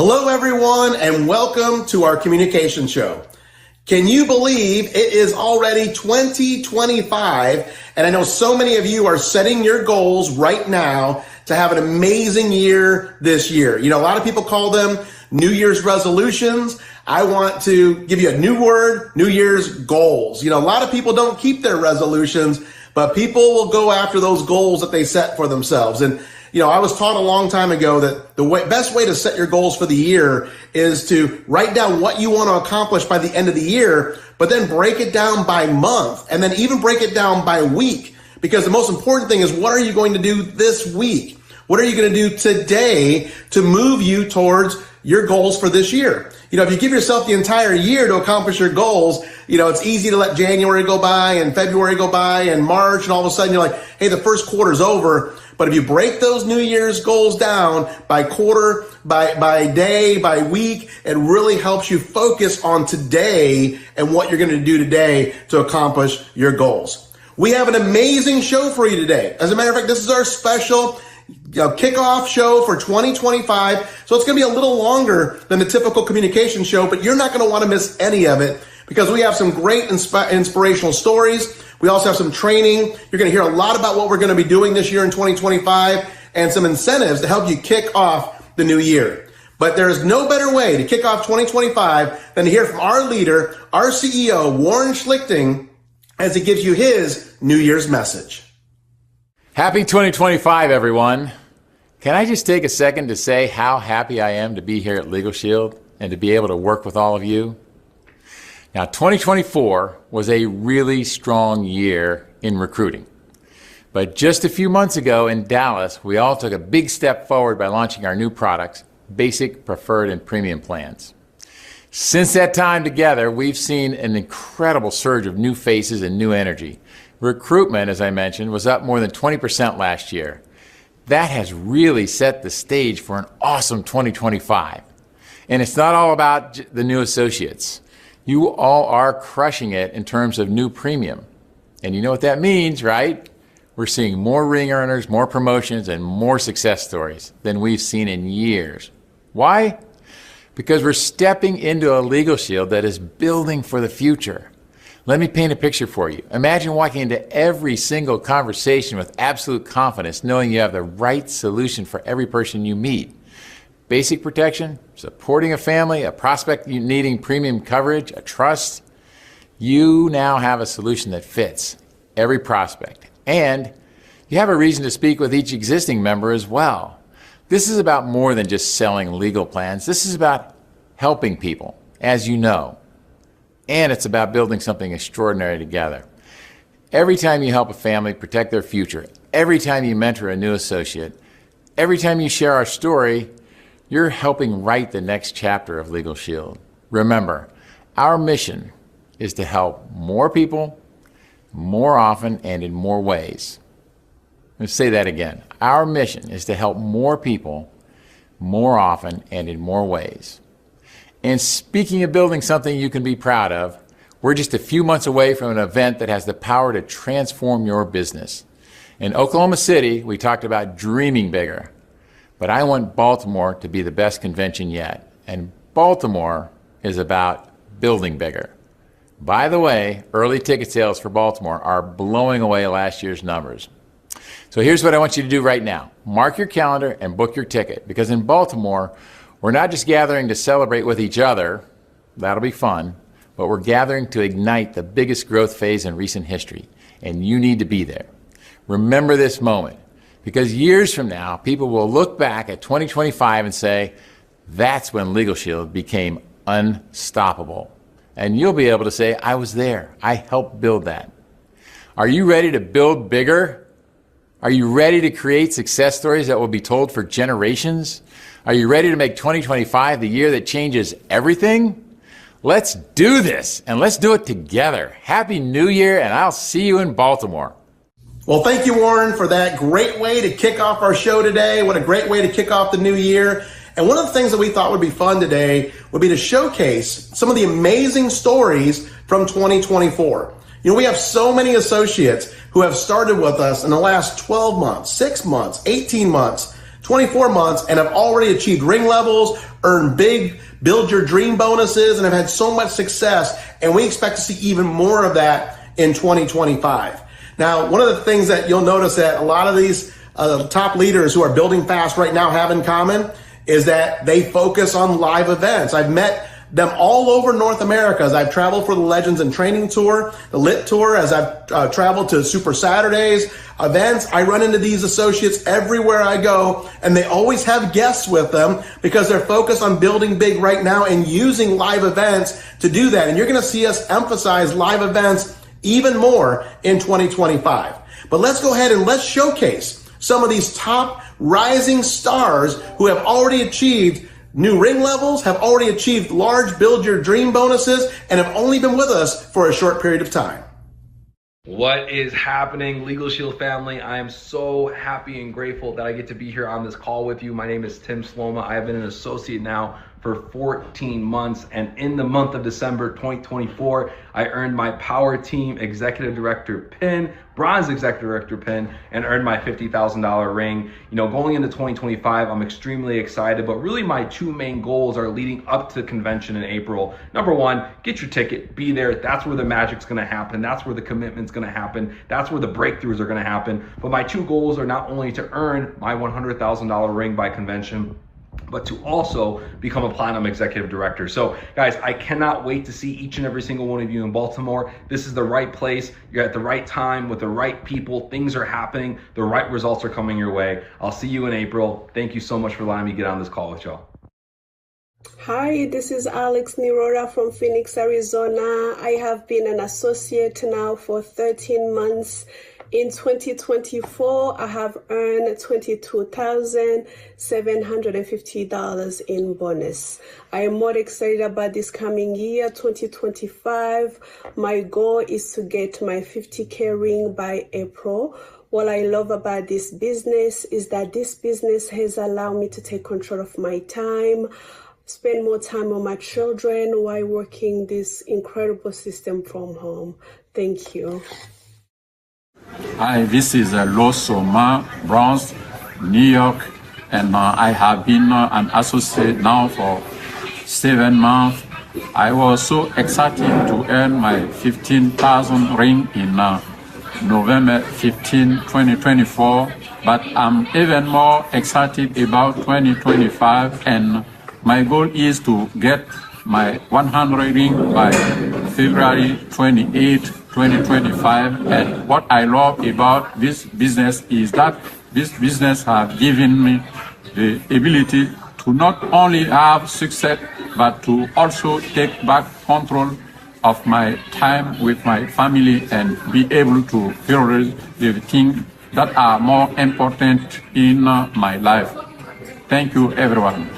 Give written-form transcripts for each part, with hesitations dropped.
Hello, everyone, and welcome to our communication show. Can you believe it is already 2025? And I know so many of you are setting your goals right now to have an amazing year this year. You know, a lot of people call them New Year's resolutions. I want to give you a new word, New Year's goals. You know, a lot of people don't keep their resolutions, but people will go after those goals that they set for themselves. And you know, I was taught a long time ago that the best way to set your goals for the year is to write down what you want to accomplish by the end of the year, but then break it down by month and then even break it down by week. Because the most important thing is, what are you going to do this week? What are you going to do today to move you towards your goals for this year? You know, if you give yourself the entire year to accomplish your goals, you know, it's easy to let January go by and February go by and March, and all of a sudden you're like, hey, the first quarter's over. But if you break those New Year's goals down by quarter, by day, by week, it really helps you focus on today and what you're going to do today to accomplish your goals. We have an amazing show for you today. As a matter of fact, this is our special kickoff show for 2025. So it's going to be a little longer than the typical communication show, but you're not going to want to miss any of it because we have some great inspirational stories. We also have some training. You're going to hear a lot about what we're going to be doing this year in 2025 and some incentives to help you kick off the new year. But there is no better way to kick off 2025 than to hear from our leader, our CEO, Warren Schlichting, as he gives you his New Year's message. Happy 2025, everyone. Can I just take a second to say how happy I am to be here at LegalShield and to be able to work with all of you? Now, 2024 was a really strong year in recruiting. But just a few months ago in Dallas, we all took a big step forward by launching our new products, Basic, Preferred, and Premium plans. Since that time together, we've seen an incredible surge of new faces and new energy. Recruitment, as I mentioned, was up more than 20% last year. That has really set the stage for an awesome 2025. And it's not all about the new associates. You all are crushing it in terms of new premium. And you know what that means, right? We're seeing more ring earners, more promotions, and more success stories than we've seen in years. Why? Because we're stepping into a LegalShield that is building for the future. Let me paint a picture for you. Imagine walking into every single conversation with absolute confidence, knowing you have the right solution for every person you meet. Basic protection, supporting a family, a prospect needing premium coverage, a trust. You now have a solution that fits every prospect. And you have a reason to speak with each existing member as well. This is about more than just selling legal plans. This is about helping people, as you know. And it's about building something extraordinary together. Every time you help a family protect their future, every time you mentor a new associate, every time you share our story, you're helping write the next chapter of LegalShield. Remember, our mission is to help more people, more often, and in more ways. Let's say that again. Our mission is to help more people, more often, and in more ways. And speaking of building something you can be proud of, we're just a few months away from an event that has the power to transform your business. In Oklahoma City, we talked about dreaming bigger. But I want Baltimore to be the best convention yet. And Baltimore is about building bigger. By the way, early ticket sales for Baltimore are blowing away last year's numbers. So here's what I want you to do right now. Mark your calendar and book your ticket. Because in Baltimore, we're not just gathering to celebrate with each other. That'll be fun. But we're gathering to ignite the biggest growth phase in recent history. And you need to be there. Remember this moment. Because years from now, people will look back at 2025 and say, that's when LegalShield became unstoppable. And you'll be able to say, I was there. I helped build that. Are you ready to build bigger? Are you ready to create success stories that will be told for generations? Are you ready to make 2025 the year that changes everything? Let's do this, and let's do it together. Happy New Year, and I'll see you in Baltimore. Well, thank you, Warren, for that great way to kick off our show today. What a great way to kick off the new year. And one of the things that we thought would be fun today would be to showcase some of the amazing stories from 2024. You know, we have so many associates who have started with us in the last 12 months, 6 months, 18 months, 24 months, and have already achieved ring levels, earn big build your dream bonuses and have had so much success. And we expect to see even more of that in 2025. Now, one of the things that you'll notice that a lot of these top leaders who are building fast right now have in common is that they focus on live events. I've met them all over North America as I've traveled for the Legends and Training Tour, the LIT Tour, as I've traveled to Super Saturdays, events. I run into these associates everywhere I go, and they always have guests with them because they're focused on building big right now and using live events to do that. And you're going to see us emphasize live events even more in 2025. But let's go ahead and let's showcase some of these top rising stars who have already achieved new ring levels, have already achieved large build your dream bonuses, and have only been with us for a short period of time. What is happening, LegalShield family? I am so happy and grateful that I get to be here on this call with you. My name is Tim Sloma. I have been an associate now for 14 months, and in the month of December 2024, I earned my Power Team Executive Director pin, Bronze Executive Director pin, and earned my $50,000 ring. You know, going into 2025, I'm extremely excited, but really my two main goals are leading up to the convention in April. Number one, get your ticket, be there. That's where the magic's gonna happen. That's where the commitment's gonna happen. That's where the breakthroughs are gonna happen. But my two goals are not only to earn my $100,000 ring by convention, but to also become a Platinum Executive Director. So guys, I cannot wait to see each and every single one of you in Baltimore. This is the right place. You're at the right time with the right people. Things are happening. The right results are coming your way. I'll see you in April. Thank you so much for letting me get on this call with y'all. Hi, this is Alex Nirora from Phoenix, Arizona. I have been an associate now for 13 months. In 2024, I have earned $22,750 in bonus. I am more excited about this coming year, 2025. My goal is to get my 50K ring by April. What I love about this business is that this business has allowed me to take control of my time, spend more time on my children while working this incredible system from home. Thank you. Hi, this is Losoma, Bronx, New York, and I have been an associate now for 7 months. I was so excited to earn my 15,000 ring in November 15, 2024, but I'm even more excited about 2025, and my goal is to get my 100 ring by February 28, 2025. And what I love about this business is that this business has given me the ability to not only have success, but to also take back control of my time with my family and be able to prioritize the things that are more important in my life. Thank you, everyone.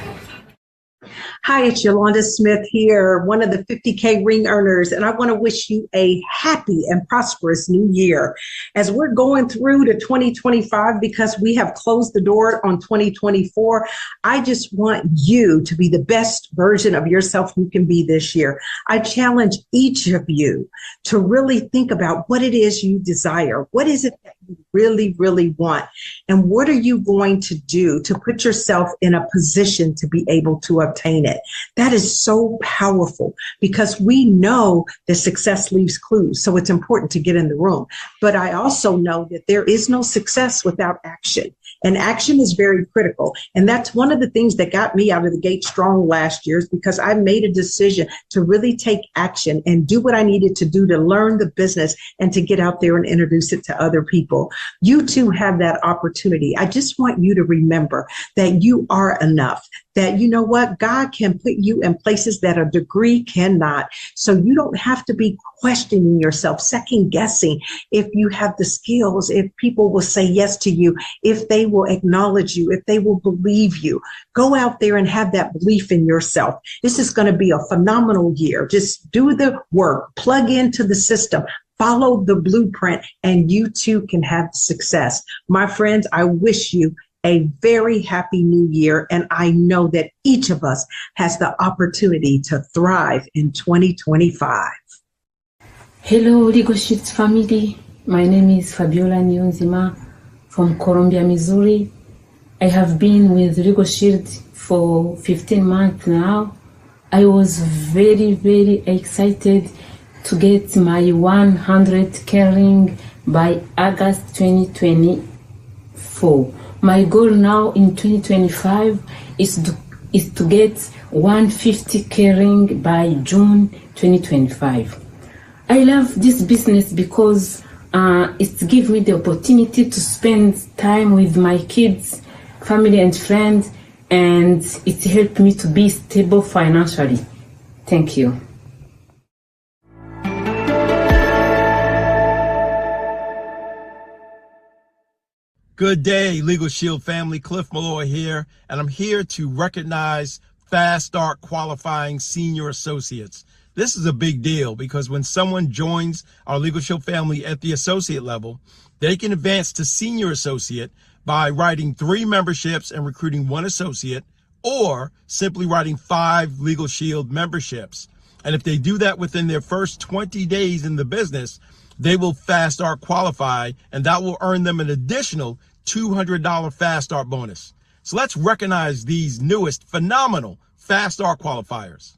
Hi, it's Yolanda Smith here, one of the 50K ring earners, and I want to wish you a happy and prosperous new year. As we're going through to 2025, because we have closed the door on 2024, I just want you to be the best version of yourself you can be this year. I challenge each of you to really think about what it is you desire. What is it that you really, really want? And what are you going to do to put yourself in a position to be able to obtain it? That is so powerful because we know that success leaves clues. So it's important to get in the room. But I also know that there is no success without action. And action is very critical. And that's one of the things that got me out of the gate strong last year, is because I made a decision to really take action and do what I needed to do to learn the business and to get out there and introduce it to other people. You too have that opportunity. I just want you to remember that you are enough, that you know what, God can put you in places that a degree cannot. So you don't have to be questioning yourself, second guessing if you have the skills, if people will say yes to you, if they will acknowledge you, if they will believe you. Go out there and have that belief in yourself. This is going to be a phenomenal year. Just do the work, plug into the system, follow the blueprint, and you too can have success. My friends, I wish you a very happy new year. And I know that each of us has the opportunity to thrive in 2025. Hello, LegalShield family. My name is Fabiola Nyonzima from Columbia, Missouri. I have been with LegalShield for 15 months now. I was very, very excited to get my 100 ring by August 2024. My goal now in 2025 is to get 150 ring by June 2025. I love this business because it gives me the opportunity to spend time with my kids, family and friends, and it helped me to be stable financially. Thank you. Good day, LegalShield family. Cliff Malloy here, and I'm here to recognize Fast Start Qualifying Senior Associates. This is a big deal because when someone joins our LegalShield family at the associate level, they can advance to senior associate by writing 3 memberships and recruiting 1 associate, or simply writing 5 LegalShield memberships. And if they do that within their first 20 days in the business, they will Fast Start qualify, and that will earn them an additional $200 Fast Start bonus. So let's recognize these newest phenomenal Fast Start qualifiers.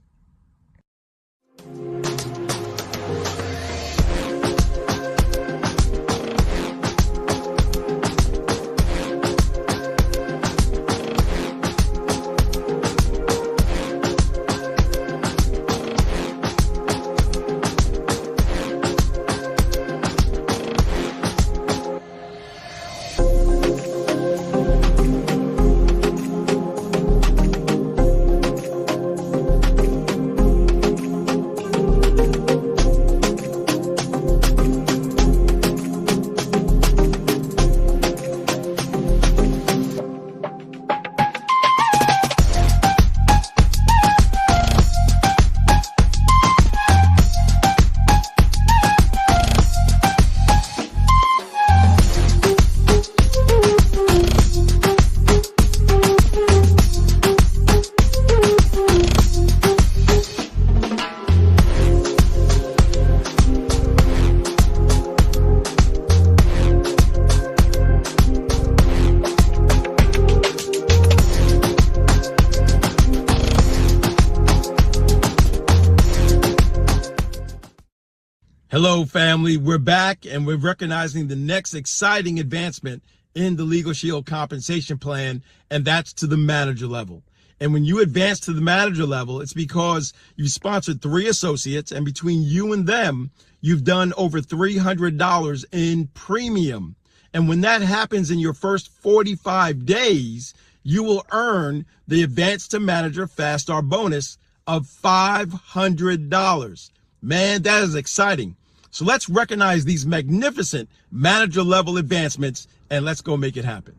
Hello, family. We're back, and we're recognizing the next exciting advancement in the LegalShield compensation plan, and that's to the manager level. And when you advance to the manager level, it's because you sponsored 3 associates, and between you and them, you've done over $300 in premium. And when that happens in your first 45 days, you will earn the Advance to Manager Fast Start bonus of $500. Man, that is exciting. So let's recognize these magnificent manager level advancements, and let's go make it happen.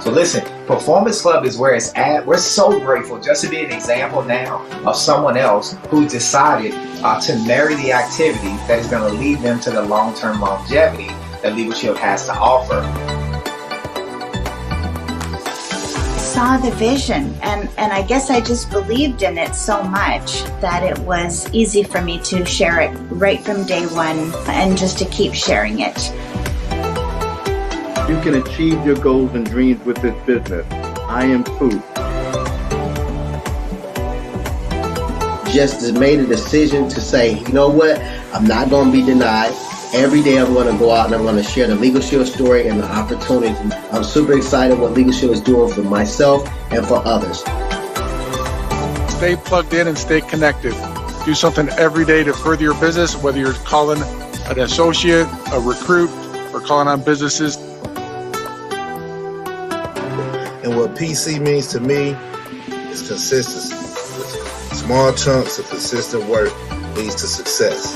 So listen, Performance Club is where it's at. We're so grateful just to be an example now of someone else who decided to marry the activity that is going to lead them to the long-term longevity that LegalShield has to offer. Saw the vision, and I guess I just believed in it so much that it was easy for me to share it right from day one and just to keep sharing it. You can achieve your goals and dreams with this business. I am proof. Just made a decision to say, you know what, I'm not going to be denied. Every day I'm going to go out and I'm going to share the LegalShield story and the opportunity. I'm super excited what LegalShield is doing for myself and for others. Stay plugged in and stay connected. Do something every day to further your business, whether you're calling an associate, a recruit, or calling on businesses. And what PC means to me is consistency. Small chunks of consistent work leads to success.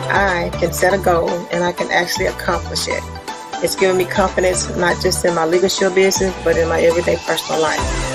I can set a goal and I can actually accomplish it. It's given me confidence, not just in my LegalShield business, but in my everyday personal life.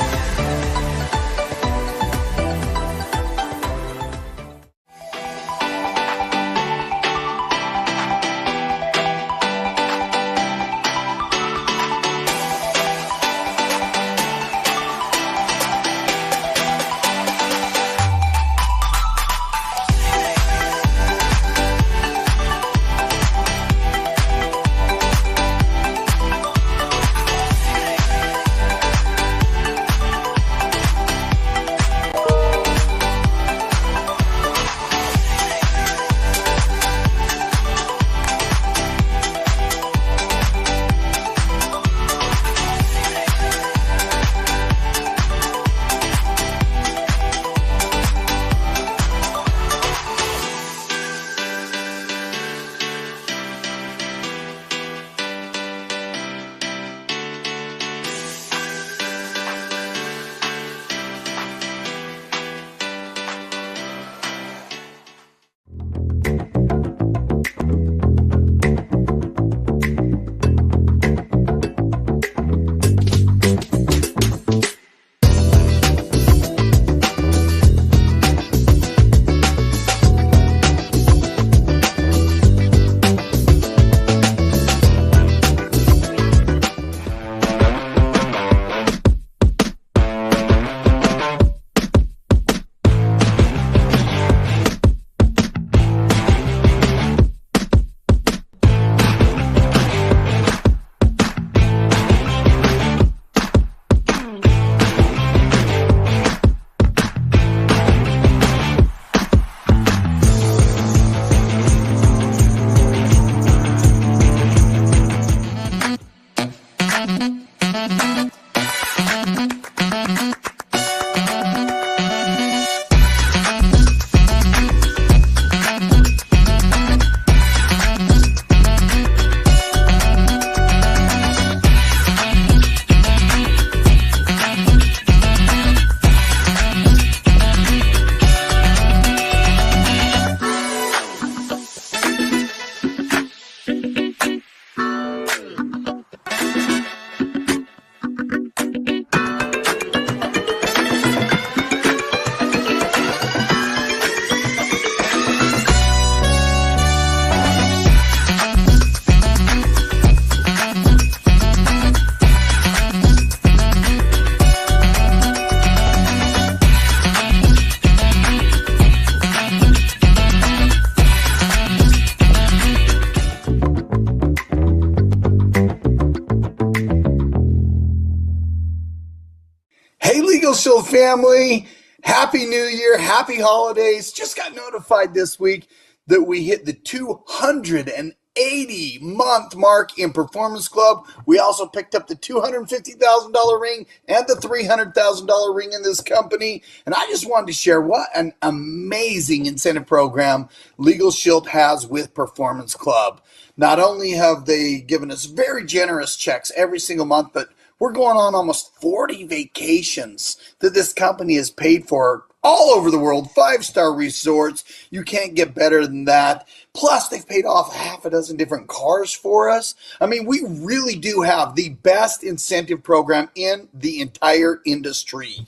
Hey, LegalShield family, Happy New Year, happy holidays. Just got notified this week that we hit the 280-month mark in Performance Club. We also picked up the $250,000 ring and the $300,000 ring in this company. And I just wanted to share what an amazing incentive program LegalShield has with Performance Club. Not only have they given us very generous checks every single month, but we're going on almost 40 vacations that this company has paid for all over the world, 5-star resorts. You can't get better than that. Plus, they've paid off half a dozen different cars for us. I mean, we really do have the best incentive program in the entire industry.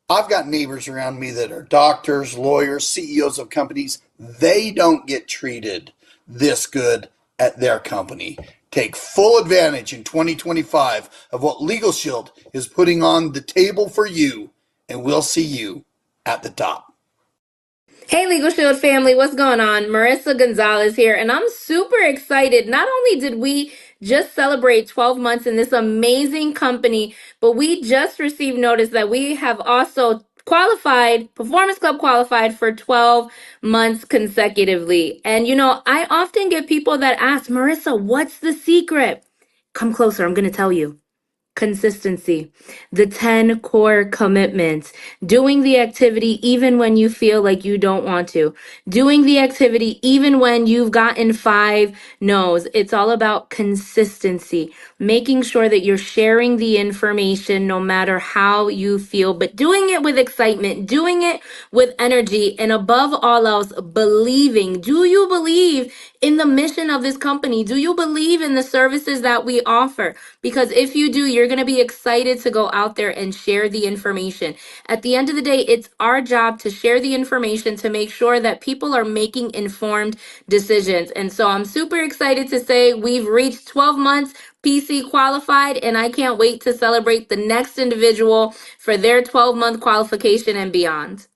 I've got neighbors around me that are doctors, lawyers, CEOs of companies. They don't get treated this good at their company. Take full advantage in 2025 of what LegalShield is putting on the table for you, and we'll see you at the top. Hey, LegalShield family, what's going on? Marissa Gonzalez here, and I'm super excited. Not only did we just celebrate 12 months in this amazing company, but we just received notice that we have also qualified, Performance Club qualified for 12 months consecutively. And you know, I often get people that ask, Marissa, what's the secret? Come closer, I'm going to tell you. consistency. The 10 core commitments. Doing the activity even when you feel like you don't want to. Doing the activity even when you've gotten 5 no's. It's all about consistency. Making sure that you're sharing the information no matter how you feel, but doing it with excitement, doing it with energy, and above all else, believing. Do you believe in the mission of this company? Do you believe in the services that we offer? Because if you do, you're going to be excited to go out there and share the information. At the end of the day, it's our job to share the information to make sure that people are making informed decisions. And so I'm super excited to say we've reached 12 months PC qualified, and I can't wait to celebrate the next individual for their 12-month qualification and beyond.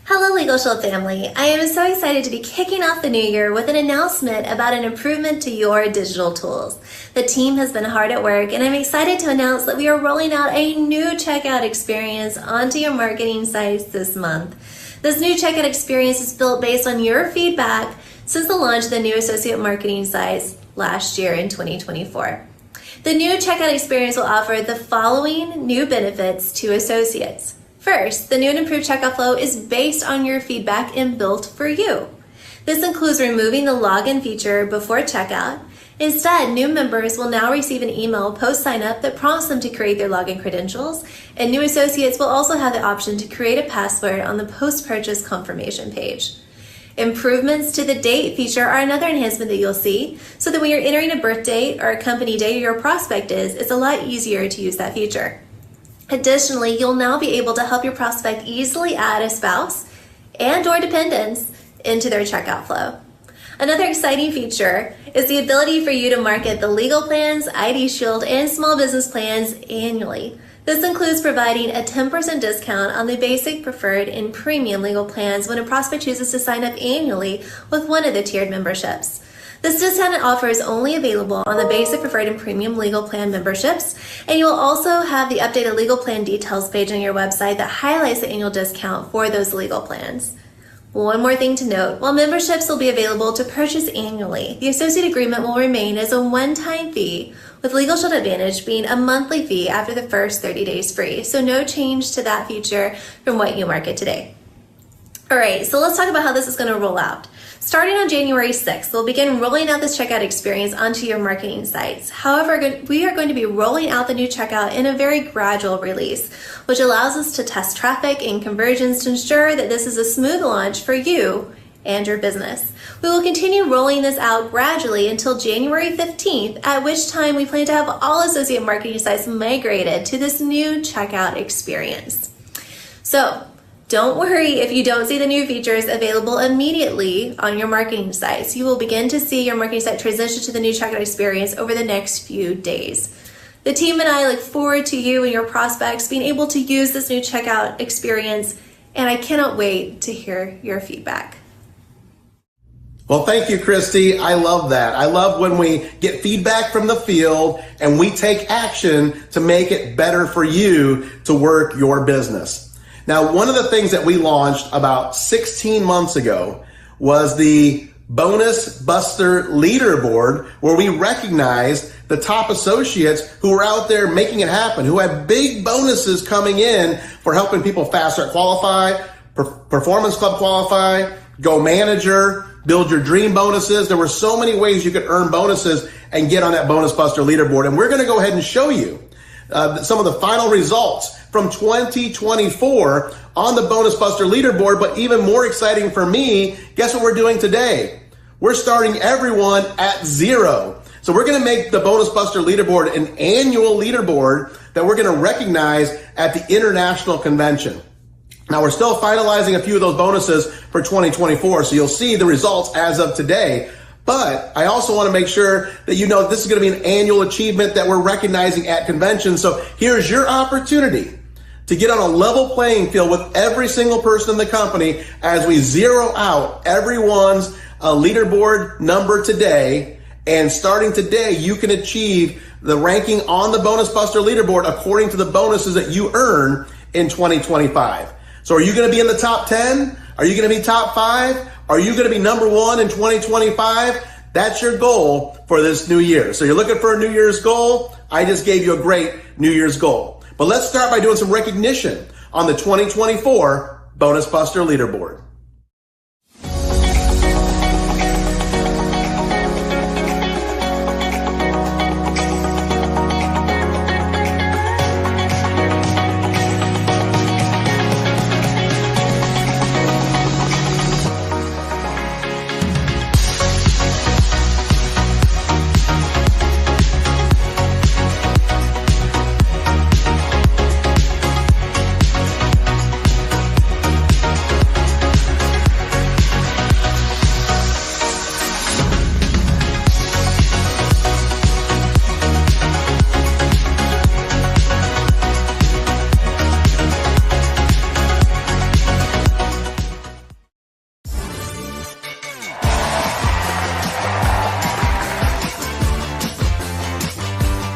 Hello, LegalShield family. I am so excited to be kicking off the new year with an announcement about an improvement to your digital tools. The team has been hard at work, and I'm excited to announce that we are rolling out a new checkout experience onto your marketing sites this month. This new checkout experience is built based on your feedback since the launch of the new associate marketing sites last year in 2024. The new checkout experience will offer the following new benefits to associates. First, the new and improved checkout flow is based on your feedback and built for you. This includes removing the login feature before checkout. Instead, new members will now receive an email post-sign-up that prompts them to create their login credentials, and new associates will also have the option to create a password on the post-purchase confirmation page. Improvements to the date feature are another enhancement that you'll see, so that when you're entering a birth date or a company date your prospect is, it's a lot easier to use that feature. Additionally, you'll now be able to help your prospect easily add a spouse and/or dependents into their checkout flow. Another exciting feature is the ability for you to market the legal plans, ID Shield, and small business plans annually. This includes providing a 10% discount on the basic, preferred, and premium legal plans when a prospect chooses to sign up annually with one of the tiered memberships. This discount offer is only available on the basic, preferred, and premium legal plan memberships, and you will also have the updated legal plan details page on your website that highlights the annual discount for those legal plans. One more thing to note, while memberships will be available to purchase annually, the associate agreement will remain as a one-time fee, with LegalShield Advantage being a monthly fee after the first 30 days free, so no change to that feature from what you market today. All right, so let's talk about how this is going to roll out. Starting on January 6th, we'll begin rolling out this checkout experience onto your marketing sites. However, we are going to be rolling out the new checkout in a very gradual release, which allows us to test traffic and conversions to ensure that this is a smooth launch for you and your business. We will continue rolling this out gradually until January 15th, at which time we plan to have all associate marketing sites migrated to this new checkout experience. So, don't worry if you don't see the new features available immediately on your marketing sites. You will begin to see your marketing site transition to the new checkout experience over the next few days. The team and I look forward to you and your prospects being able to use this new checkout experience, and I cannot wait to hear your feedback. Well, thank you, Christy. I love that. I love when we get feedback from the field and we take action to make it better for you to work your business. Now, one of the things that we launched about 16 months ago was the Bonus Buster Leaderboard, where we recognized the top associates who are out there making it happen, who have big bonuses coming in for helping people fast start qualify, Performance Club qualify, Go Manager, build your dream bonuses. There were so many ways you could earn bonuses and get on that Bonus Buster Leaderboard. And we're going to go ahead and show you some of the final results from 2024 on the Bonus Buster Leaderboard. But even more exciting for me, guess what we're doing today? We're starting everyone at 0. So we're going to make the Bonus Buster Leaderboard an annual leaderboard that we're going to recognize at the International Convention. Now, we're still finalizing a few of those bonuses for 2024, so you'll see the results as of today. But I also want to make sure that you know this is going to be an annual achievement that we're recognizing at convention. So here's your opportunity to get on a level playing field with every single person in the company as we zero out everyone's leaderboard number today. And starting today, you can achieve the ranking on the Bonus Buster leaderboard according to the bonuses that you earn in 2025. So are you going to be in the top 10? Are you going to be top 5? Are you going to be number 1 in 2025? That's your goal for this new year. So you're looking for a New Year's goal. I just gave you a great New Year's goal. But let's start by doing some recognition on the 2024 Bonus Buster leaderboard.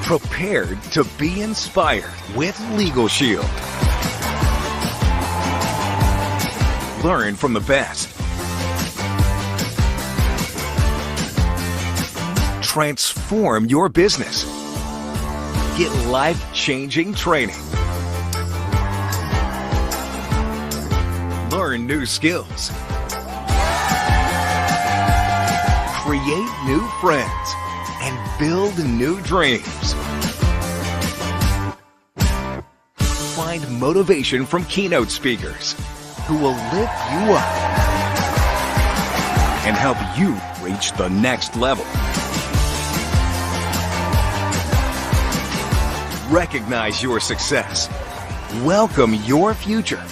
Prepared to be inspired with LegalShield. Learn from the best. Transform your business. Get life-changing training. Learn new skills. Create new friends and build new dreams. Find motivation from keynote speakers who will lift you up and help you reach the next level. Recognize your success. Welcome your future.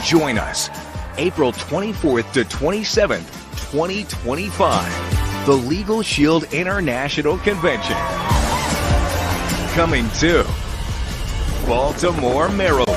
Join us April 24th to 27th, 2025. The LegalShield International Convention. Coming to Baltimore, Maryland.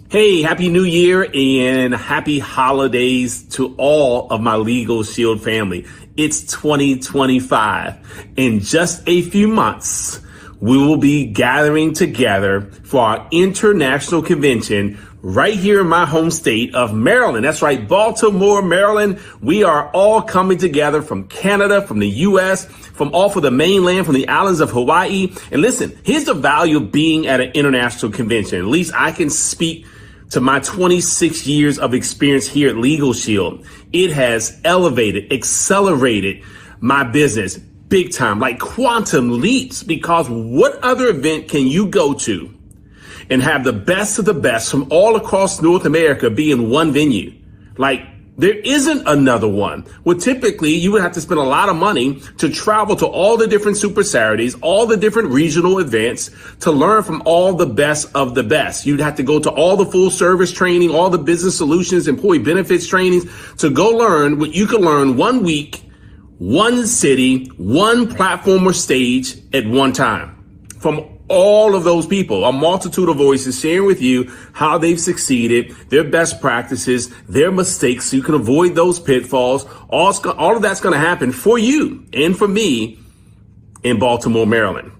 Hey, Happy New Year and happy holidays to all of my LegalShield family. It's 2025. In just a few months, we will be gathering together for our international convention right here in my home state of Maryland. That's right, Baltimore, Maryland. We are all coming together from Canada, from the U.S., from off of the mainland, from the islands of Hawaii. And listen, here's the value of being at an international convention. At least I can speak to my 26 years of experience here at LegalShield. It has elevated, accelerated my business big time, like quantum leaps, because what other event can you go to and have the best of the best from all across North America be in one venue? Like, there isn't another one. Well, typically you would have to spend a lot of money to travel to all the different Super Saturdays, all the different regional events to learn from all the best of the best. You'd have to go to all the full service training, all the business solutions, employee benefits trainings to go learn what you can learn 1 week, one city, one platform or stage at one time. From all of those people, a multitude of voices sharing with you how they've succeeded, their best practices, their mistakes, so you can avoid those pitfalls. All of that's going to happen for you and for me in Baltimore, Maryland.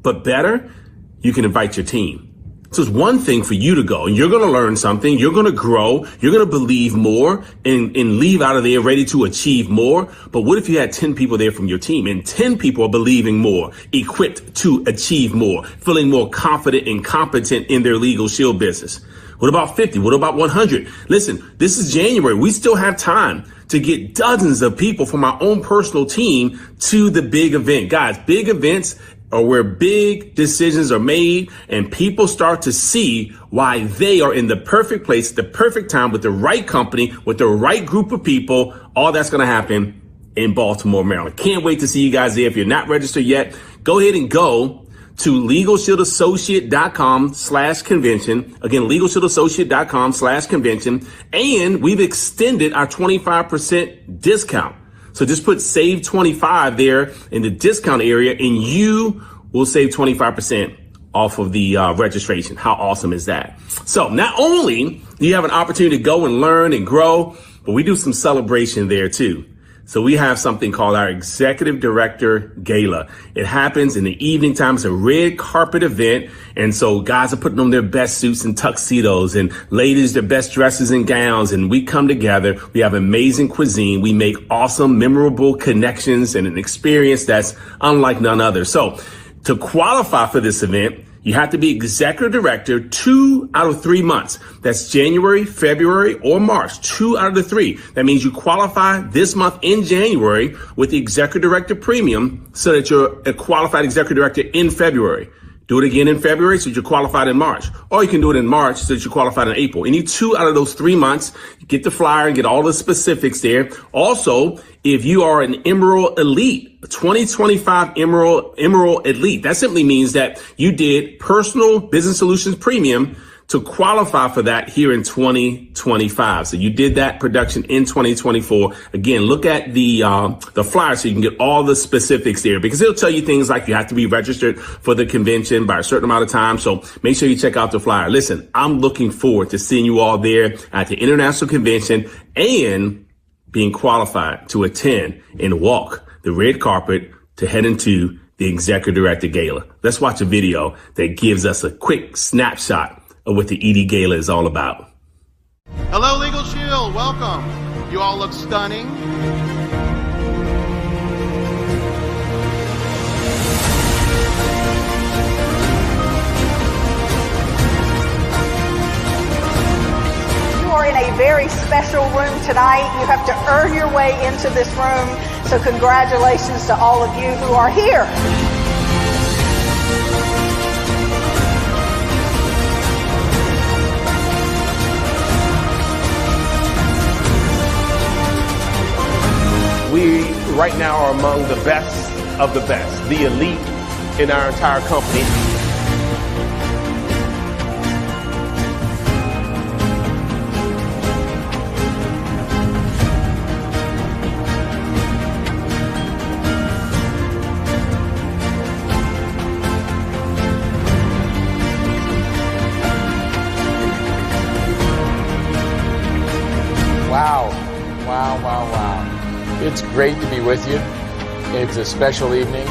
But better, you can invite your team. So it's one thing for you to go and you're going to learn something. You're going to grow. You're going to believe more and leave out of there ready to achieve more. But what if you had 10 people there from your team and 10 people are believing more, equipped to achieve more, feeling more confident and competent in their LegalShield business? What about 50? What about 100? Listen, this is January. We still have time to get dozens of people from our own personal team to the big event. Guys, big events are where big decisions are made and people start to see why they are in the perfect place, the perfect time with the right company, with the right group of people. All that's going to happen in Baltimore, Maryland. Can't wait to see you guys there. If you're not registered yet, go ahead and go to LegalShieldAssociate.com/convention. Again, LegalShieldAssociate.com/convention. And we've extended our 25% discount. So just put save 25 there in the discount area and you will save 25% off of the registration. How awesome is that? So not only do you have an opportunity to go and learn and grow, but we do some celebration there too. So we have something called our Executive Director Gala. It happens in the evening time. It's a red carpet event. And so guys are putting on their best suits and tuxedos and ladies their best dresses and gowns. And we come together. We have amazing cuisine. We make awesome, memorable connections and an experience that's unlike none other. So to qualify for this event, you have to be Executive Director 2 out of 3 months. That's January, February, or March, 2 out of the 3. That means you qualify this month in January with the Executive Director Premium so that you're a qualified Executive Director in February. Do it again in February so that you're qualified in March. Or you can do it in March so that you're qualified in April. You need 2 out of those 3 months. Get the flyer and get all the specifics there. Also, if you are an Emerald Elite, 2025 Emerald Elite, that simply means that you did Personal Business Solutions Premium to qualify for that here in 2025. So you did that production in 2024. Again, look at the flyer so you can get all the specifics there because it'll tell you things like you have to be registered for the convention by a certain amount of time. So make sure you check out the flyer. Listen, I'm looking forward to seeing you all there at the International Convention and being qualified to attend and walk the red carpet to head into the Executive Director Gala. Let's watch a video that gives us a quick snapshot of what the ED Gala is all about. Hello, Legal Shield. Welcome. You all look stunning. You are in a very special room tonight. You have to earn your way into this room. So congratulations to all of you who are here. We right now are among the best of the best, the elite in our entire company. Wow, wow, wow, wow. It's great to be with you. It's a special evening.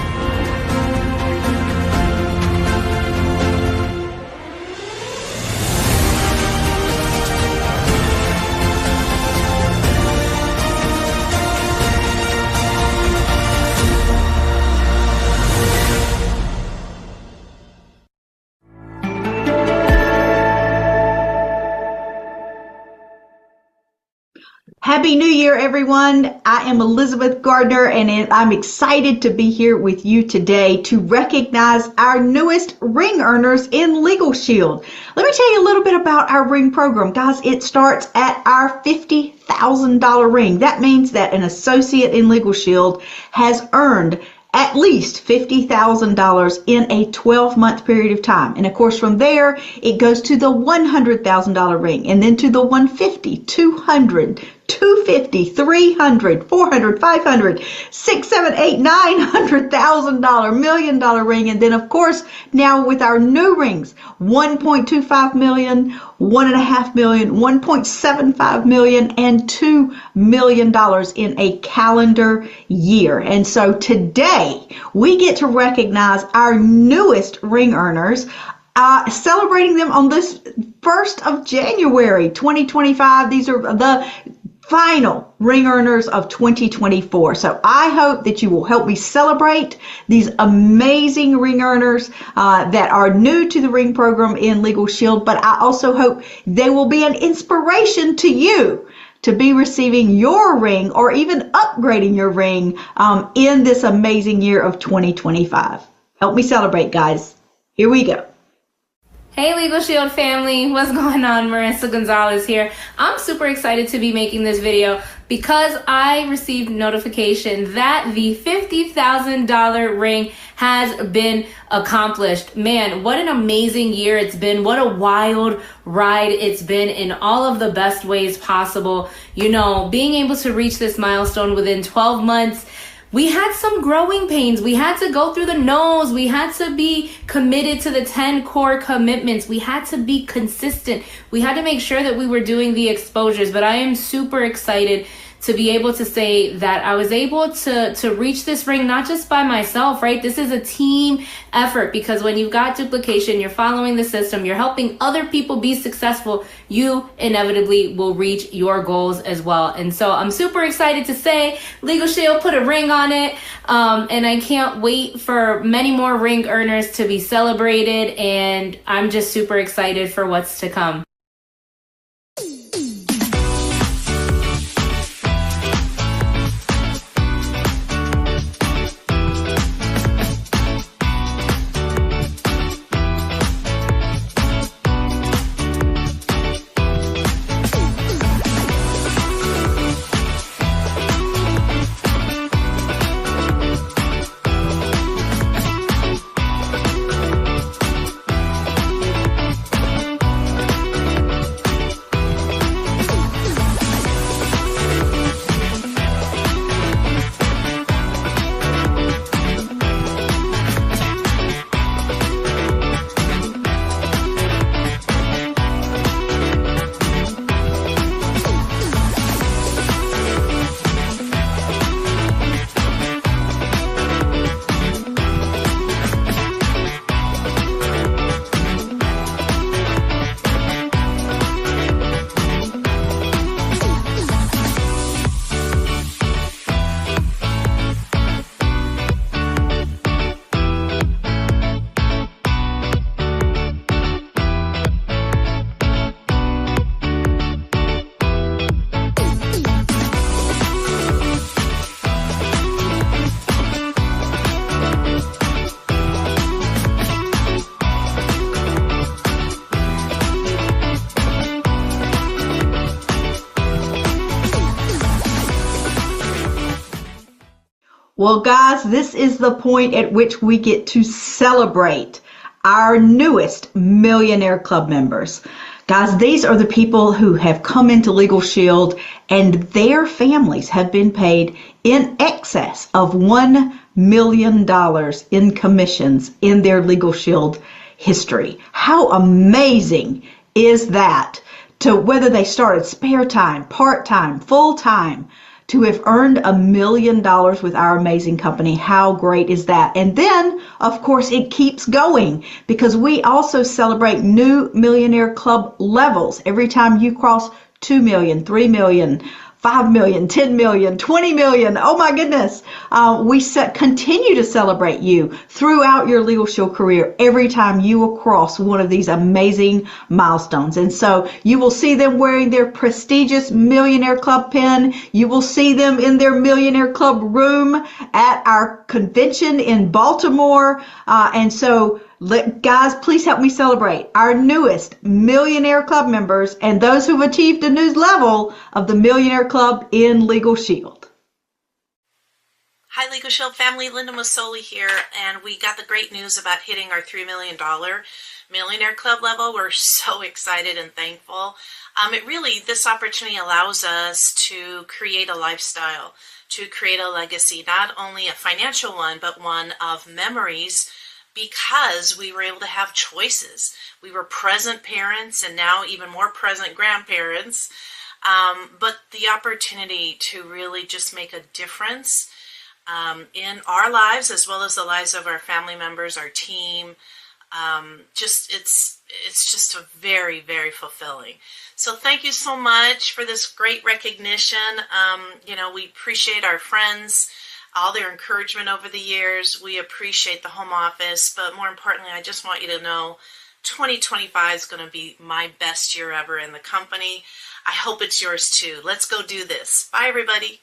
Happy New Year, everyone. I am Elizabeth Gardner, and I'm excited to be here with you today to recognize our newest ring earners in LegalShield. Let me tell you a little bit about our ring program. Guys, it starts at our $50,000 ring. That means that an associate in LegalShield has earned at least $50,000 in a 12-month period of time. And of course, from there, it goes to the $100,000 ring, and then to the $150,000, $200,000, $250,000, $300,000, $400,000, $500,000, $600,000, $700,000, $800,000, $900,000, $1 million ring. And then, of course, now with our new rings, $1.25 million, $1.5 million, $1.75 million, and $2 million in a calendar year. And so today, we get to recognize our newest ring earners, celebrating them on this 1st of January, 2025. These are the final ring earners of 2024. So I hope that you will help me celebrate these amazing ring earners that are new to the ring program in LegalShield, but I also hope they will be an inspiration to you to be receiving your ring or even upgrading your ring in this amazing year of 2025. Help me celebrate, guys. Here we go. Hey Legal Shield family, what's going on? Marissa Gonzalez here. I'm super excited to be making this video because I received notification that the $50,000 ring has been accomplished. Man, what an amazing year it's been. What a wild ride it's been in all of the best ways possible. You know, being able to reach this milestone within 12 months, we had some growing pains. We had to go through the no's. We had to be committed to the 10 core commitments. We had to be consistent. We had to make sure that we were doing the exposures. But I am super excited to be able to say that I was able to reach this ring, not just by myself, right? This is a team effort, because when you've got duplication, you're following the system, you're helping other people be successful, you inevitably will reach your goals as well. And so I'm super excited to say Legal Shield put a ring on it. And I can't wait for many more ring earners to be celebrated. And I'm just super excited for what's to come. Well, guys, this is the point at which we get to celebrate our newest Millionaire Club members. Guys, these are the people who have come into Legal Shield and their families have been paid in excess of $1 million in commissions in their Legal Shield history. How amazing is that? To whether they started spare time, part-time, full-time, to have earned $1 million with our amazing company. How great is that? And then, of course, it keeps going, because we also celebrate new Millionaire Club levels every time you cross 2 million, 3 million, 5 million, 10 million, 20 million. Oh my goodness. We continue to celebrate you throughout your Legal Shield career every time you cross one of these amazing milestones. And so you will see them wearing their prestigious Millionaire Club pin. You will see them in their Millionaire Club room at our convention in Baltimore. And so guys, please help me celebrate our newest Millionaire Club members and those who've achieved a new level of the Millionaire Club in Legal Shield. Hi, Legal Shield family. Linda Masoli here, and we got the great news about hitting our $3 million Millionaire Club level. We're so excited and thankful. This opportunity allows us to create a lifestyle, to create a legacy, not only a financial one, but one of memories, because we were able to have choices. We were present parents and now even more present grandparents, but the opportunity to really just make a difference in our lives as well as the lives of our family members, our team. It's just a very, very fulfilling. So thank you so much for this great recognition. We appreciate our friends, all their encouragement over the years. We appreciate the home office, but more importantly, I just want you to know 2025 is going to be my best year ever in the company. I hope it's yours too. Let's go do this. Bye, everybody.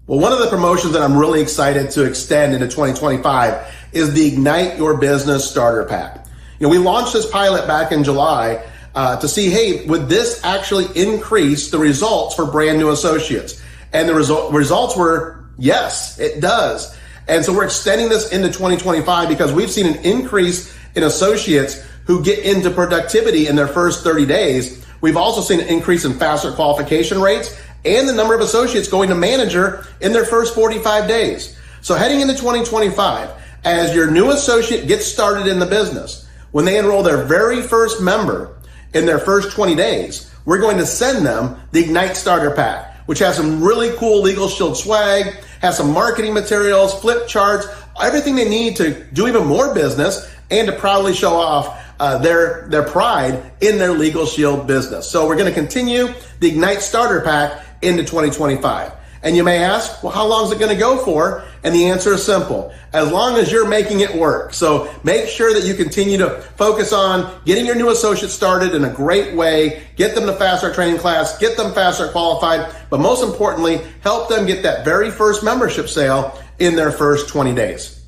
Well, one of the promotions that I'm really excited to extend into 2025 is the Ignite Your Business Starter Pack. We launched this pilot back in July to see, hey, would this actually increase the results for brand new associates? And the results were, yes, it does. And so we're extending this into 2025 because we've seen an increase in associates who get into productivity in their first 30 days. We've also seen an increase in faster qualification rates and the number of associates going to manager in their first 45 days. So heading into 2025, as your new associate gets started in the business, when they enroll their very first member in their first 20 days, we're going to send them the Ignite Starter Pack, which has some really cool LegalShield swag, has some marketing materials, flip charts, everything they need to do even more business and to proudly show off their pride in their LegalShield business. So we're going to continue the Ignite Starter Pack into 2025. And you may ask, well, how long is it going to go for? And the answer is simple. As long as you're making it work. So make sure that you continue to focus on getting your new associates started in a great way, get them to Fast Start Training class, get them Fast Start qualified, but most importantly, help them get that very first membership sale in their first 20 days.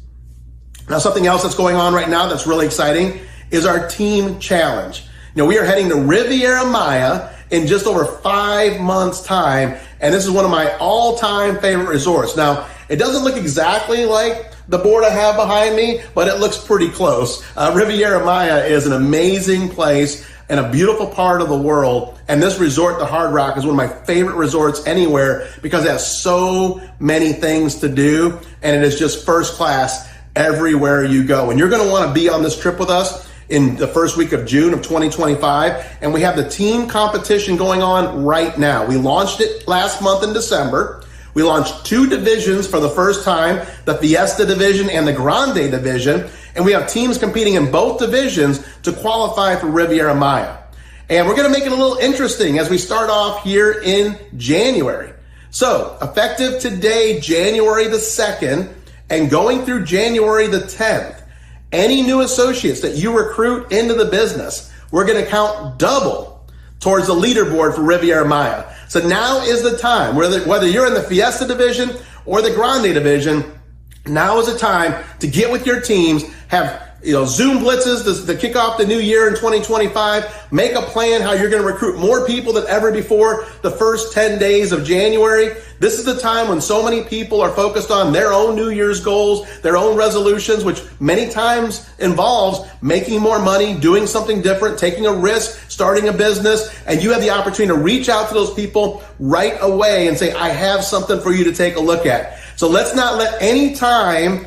Now, something else that's going on right now that's really exciting is our team challenge. We are heading to Riviera Maya in just over 5 months' time, and this is one of my all-time favorite resorts. Now, it doesn't look exactly like the board I have behind me, but it looks pretty close. Riviera Maya is an amazing place and a beautiful part of the world, and this resort, the Hard Rock, is one of my favorite resorts anywhere because it has so many things to do, and it is just first class everywhere you go. And you're going to want to be on this trip with us in the first week of June of 2025. And we have the team competition going on right now. We launched it last month in December. We launched 2 divisions for the first time, the Fiesta division and the Grande division. And we have teams competing in both divisions to qualify for Riviera Maya. And we're going to make it a little interesting as we start off here in January. So effective today, January the 2nd, and going through January the 10th, any new associates that you recruit into the business, we're going to count double towards the leaderboard for Riviera Maya. So now is the time, whether you're in the Fiesta division or the Grande division, now is the time to get with your teams, have Zoom blitzes to kick off the new year in 2025. Make a plan how you're going to recruit more people than ever before the first 10 days of January. This is the time when so many people are focused on their own New Year's goals, their own resolutions, which many times involves making more money, doing something different, taking a risk, starting a business, and you have the opportunity to reach out to those people right away and say, I have something for you to take a look at. So let's not let any time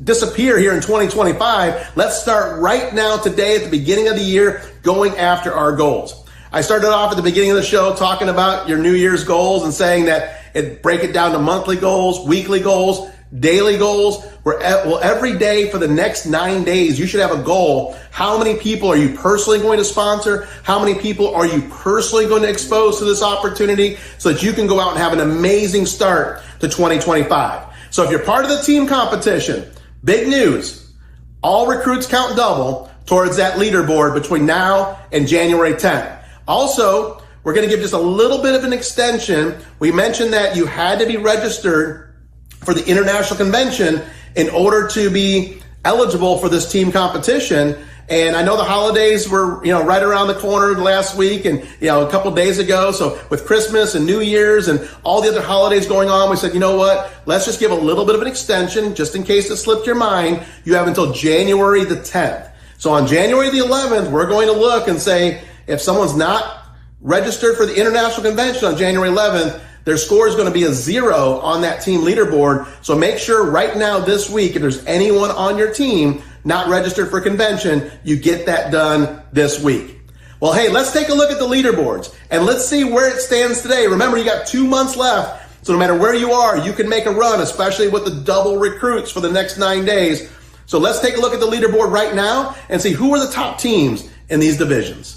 disappear here in 2025. Let's start right now, today, at the beginning of the year, going after our goals. I started off at the beginning of the show talking about your New Year's goals and saying that break it down to monthly goals, weekly goals, daily goals. Well, every day for the next 9 days, you should have a goal. How many people are you personally going to sponsor? How many people are you personally going to expose to this opportunity so that you can go out and have an amazing start to 2025? So if you're part of the team competition, big news, all recruits count double towards that leaderboard between now and January 10th. Also, we're going to give just a little bit of an extension. We mentioned that you had to be registered for the international convention in order to be eligible for this team competition. And I know the holidays were, right around the corner last week and, a couple days ago. So with Christmas and New Year's and all the other holidays going on, we said, you know what? Let's just give a little bit of an extension just in case it slipped your mind. You have until January the 10th. So on January the 11th, we're going to look and say, if someone's not registered for the international convention on January 11th, their score is going to be a 0 on that team leaderboard. So make sure right now this week, if there's anyone on your team not registered for convention, you get that done this week. Well, hey, let's take a look at the leaderboards and let's see where it stands today. Remember, you got 2 months left. So no matter where you are, you can make a run, especially with the double recruits for the next 9 days. So let's take a look at the leaderboard right now and see who are the top teams in these divisions.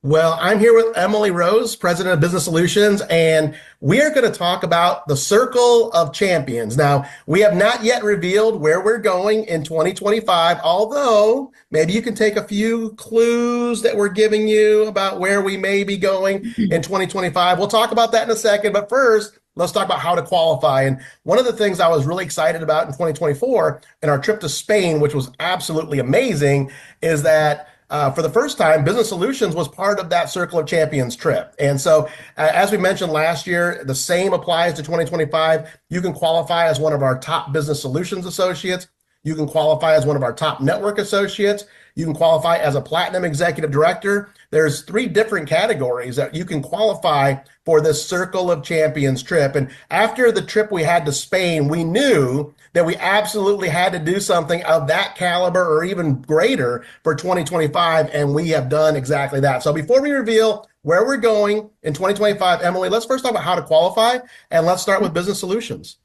Well, I'm here with Emily Rose, President of Business Solutions, and we are going to talk about the Circle of Champions. Now, we have not yet revealed where we're going in 2025, although maybe you can take a few clues that we're giving you about where we may be going in 2025. We'll talk about that in a second, but first, let's talk about how to qualify. And one of the things I was really excited about in 2024 in our trip to Spain, which was absolutely amazing, is that for the first time, Business Solutions was part of that Circle of Champions trip. And so, as we mentioned last year, the same applies to 2025. You can qualify as one of our top Business Solutions associates. You can qualify as one of our top network associates. You can qualify as a Platinum Executive Director. There's 3 different categories that you can qualify for this Circle of Champions trip. And after the trip we had to Spain, we knew that we absolutely had to do something of that caliber or even greater for 2025, and we have done exactly that. So before we reveal where we're going in 2025, Emily, let's first talk about how to qualify, and let's start with Business Solutions.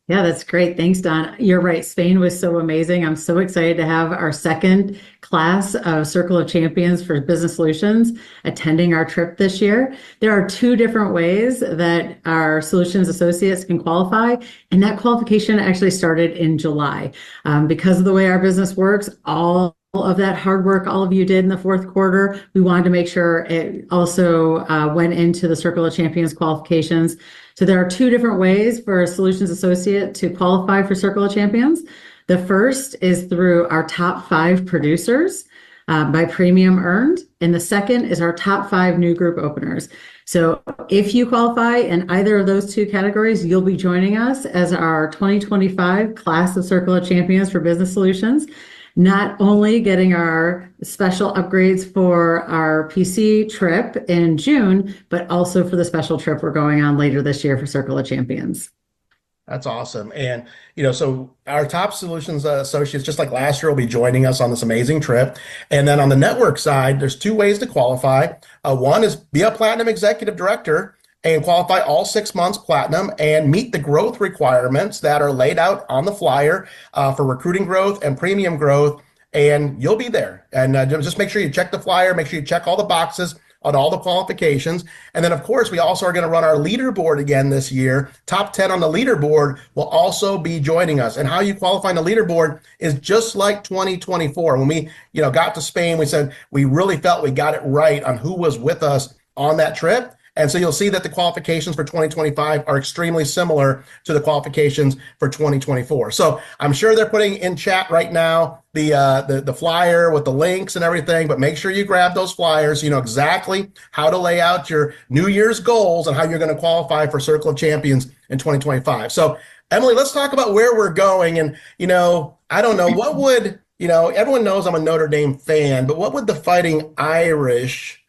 Yeah, that's great. Thanks, Don. You're right. Spain was so amazing. I'm so excited to have our second class of Circle of Champions for Business Solutions attending our trip this year. There are 2 different ways that our solutions associates can qualify, and that qualification actually started in July. Because of the way our business works, all of that hard work all of you did in the fourth quarter, we wanted to make sure it also went into the Circle of Champions qualifications. So there are 2 different ways for a solutions associate to qualify for Circle of Champions. The first is through our top 5 producers by premium earned, and the second is our top 5 new group openers. So if you qualify in either of those 2 categories, you'll be joining us as our 2025 class of Circle of Champions for Business Solutions. Not only getting our special upgrades for our PC trip in June, but also for the special trip we're going on later this year for Circle of Champions. That's awesome. And, so our top solutions associates, just like last year, will be joining us on this amazing trip. And then on the network side, there's 2 ways to qualify. One is be a Platinum Executive Director and qualify all 6 months Platinum and meet the growth requirements that are laid out on the flyer for recruiting growth and premium growth, and you'll be there. And just make sure you check the flyer, make sure you check all the boxes on all the qualifications. And then, of course, we also are going to run our leaderboard again this year. Top 10 on the leaderboard will also be joining us. And how you qualify on the leaderboard is just like 2024. When we got to Spain, we said we really felt we got it right on who was with us on that trip. And so you'll see that the qualifications for 2025 are extremely similar to the qualifications for 2024. So I'm sure they're putting in chat right now the flyer with the links and everything, but make sure you grab those flyers so you know exactly how to lay out your New Year's goals and how you're going to qualify for Circle of Champions in 2025. So Emily, let's talk about where we're going. And, I don't know, what would, everyone knows I'm a Notre Dame fan, but what would the Fighting Irish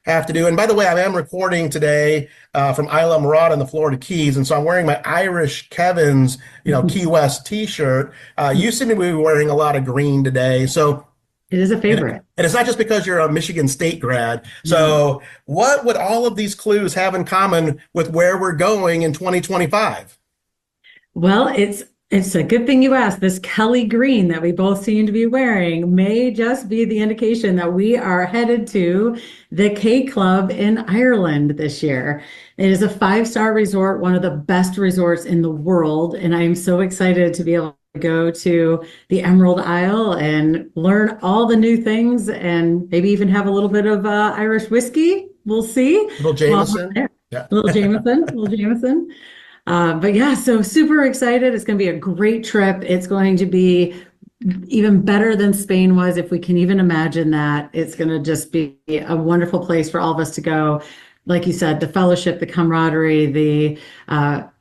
have to do? And by the way, I am recording today from Isla Morada in the Florida Keys, and so I'm wearing my Irish Kevin's, Key West T-shirt. You seem to be wearing a lot of green today, so it is a favorite. And it's not just because you're a Michigan State grad. So what would all of these clues have in common with where we're going in 2025? Well, it's a good thing you asked. This Kelly green that we both seem to be wearing may just be the indication that we are headed to the K Club in Ireland this year. It is a 5-star resort, one of the best resorts in the world. And I'm so excited to be able to go to the Emerald Isle and learn all the new things and maybe even have a little bit of Irish whiskey. We'll see. Little Jameson. Yeah. Little Jameson. But yeah, so super excited. It's going to be a great trip. It's going to be even better than Spain was, if we can even imagine that. It's going to just be a wonderful place for all of us to go. Like you said, the fellowship, the camaraderie, the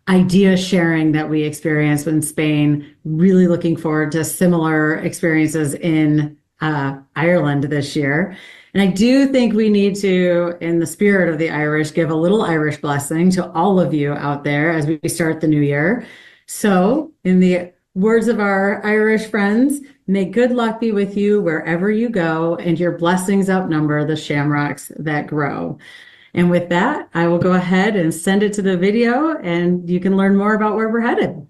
idea sharing that we experienced in Spain. Really looking forward to similar experiences in Ireland this year. And I do think we need to, in the spirit of the Irish, give a little Irish blessing to all of you out there as we start the new year. So, in the words of our Irish friends, may good luck be with you wherever you go, and your blessings outnumber the shamrocks that grow. And with that, I will go ahead and send it to the video, and you can learn more about where we're headed.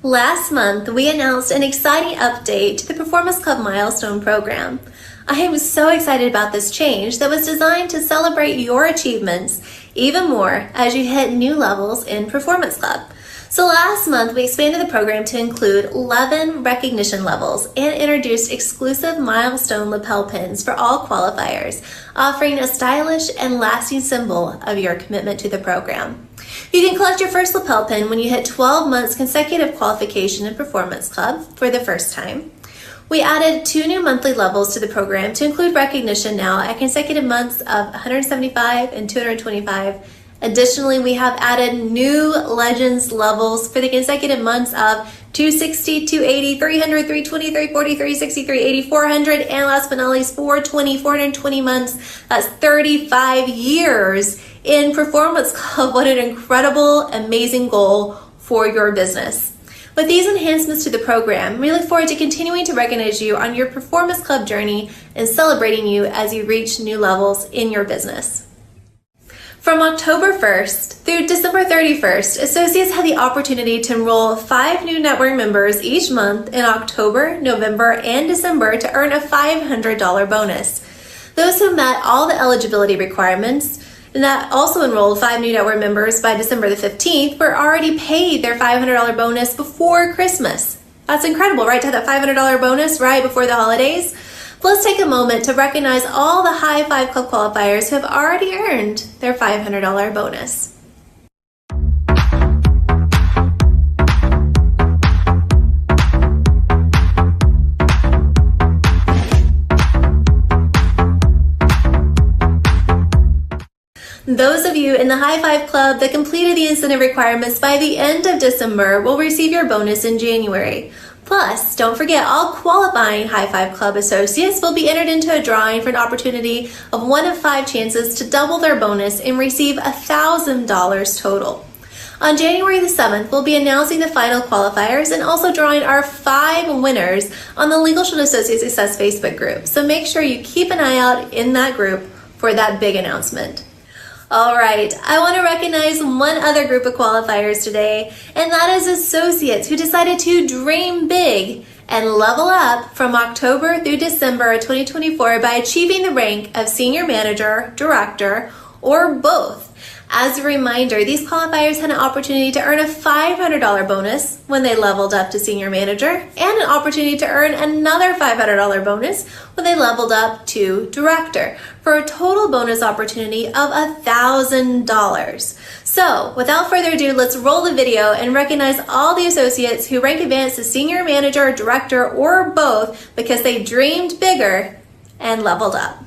Last month, we announced an exciting update to the Performance Club Milestone program. I am so excited about this change that was designed to celebrate your achievements even more as you hit new levels in Performance Club. So last month, we expanded the program to include 11 recognition levels and introduced exclusive milestone lapel pins for all qualifiers, offering a stylish and lasting symbol of your commitment to the program. You can collect your first lapel pin when you hit 12 months consecutive qualification in Performance Club for the first time. We added 2 new monthly levels to the program to include recognition now at consecutive months of 175 and 225. Additionally, we have added new Legends levels for the consecutive months of 260, 280, 300, 320, 340, 363, 80, 400, and last but not least, 420, 420 months. That's 35 years in Performance Club. What an incredible, amazing goal for your business. With these enhancements to the program, we look forward to continuing to recognize you on your Performance Club journey and celebrating you as you reach new levels in your business. From October 1st through December 31st, associates had the opportunity to enroll 5 new network members each month in October, November, and December to earn a $500 bonus. Those who met all the eligibility requirements and that also enrolled 5 new network members by December the 15th were already paid their $500 bonus before Christmas. That's incredible, right? To have that $500 bonus right before the holidays. Let's take a moment to recognize all the High Five Club qualifiers who have already earned their $500 bonus. Those of you in the High Five Club that completed the incentive requirements by the end of December will receive your bonus in January. Plus, don't forget, all qualifying High Five Club associates will be entered into a drawing for an opportunity of 1 of 5 chances to double their bonus and receive $1,000 total. On January the 7th, we'll be announcing the final qualifiers and also drawing our 5 winners on the LegalShield Associate Success Facebook group. So make sure you keep an eye out in that group for that big announcement. All right, I want to recognize one other group of qualifiers today, and that is associates who decided to dream big and level up from October through December 2024 by achieving the rank of senior manager, director, or both. As a reminder, these qualifiers had an opportunity to earn a $500 bonus when they leveled up to senior manager and an opportunity to earn another $500 bonus when they leveled up to director for a total bonus opportunity of $1,000. So without further ado, let's roll the video and recognize all the associates who rank advanced to senior manager, director, or both because they dreamed bigger and leveled up.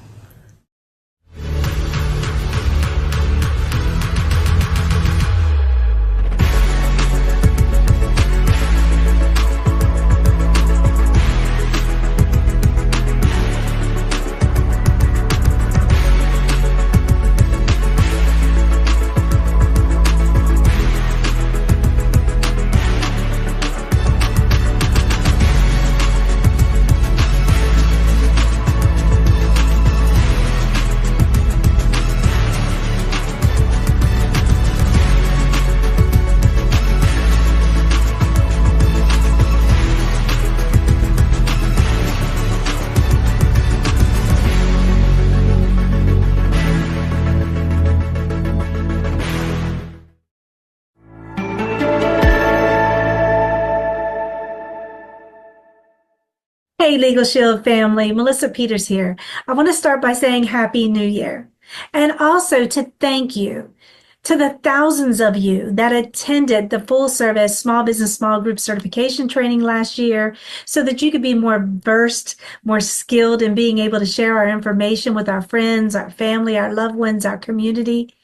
Hey, LegalShield family, Melissa Peters here. I want to start by saying Happy New Year, and also to thank you to the thousands of you that attended the full service small business small group certification training last year so that you could be more versed, more skilled in being able to share our information with our friends, our family, our loved ones, our community.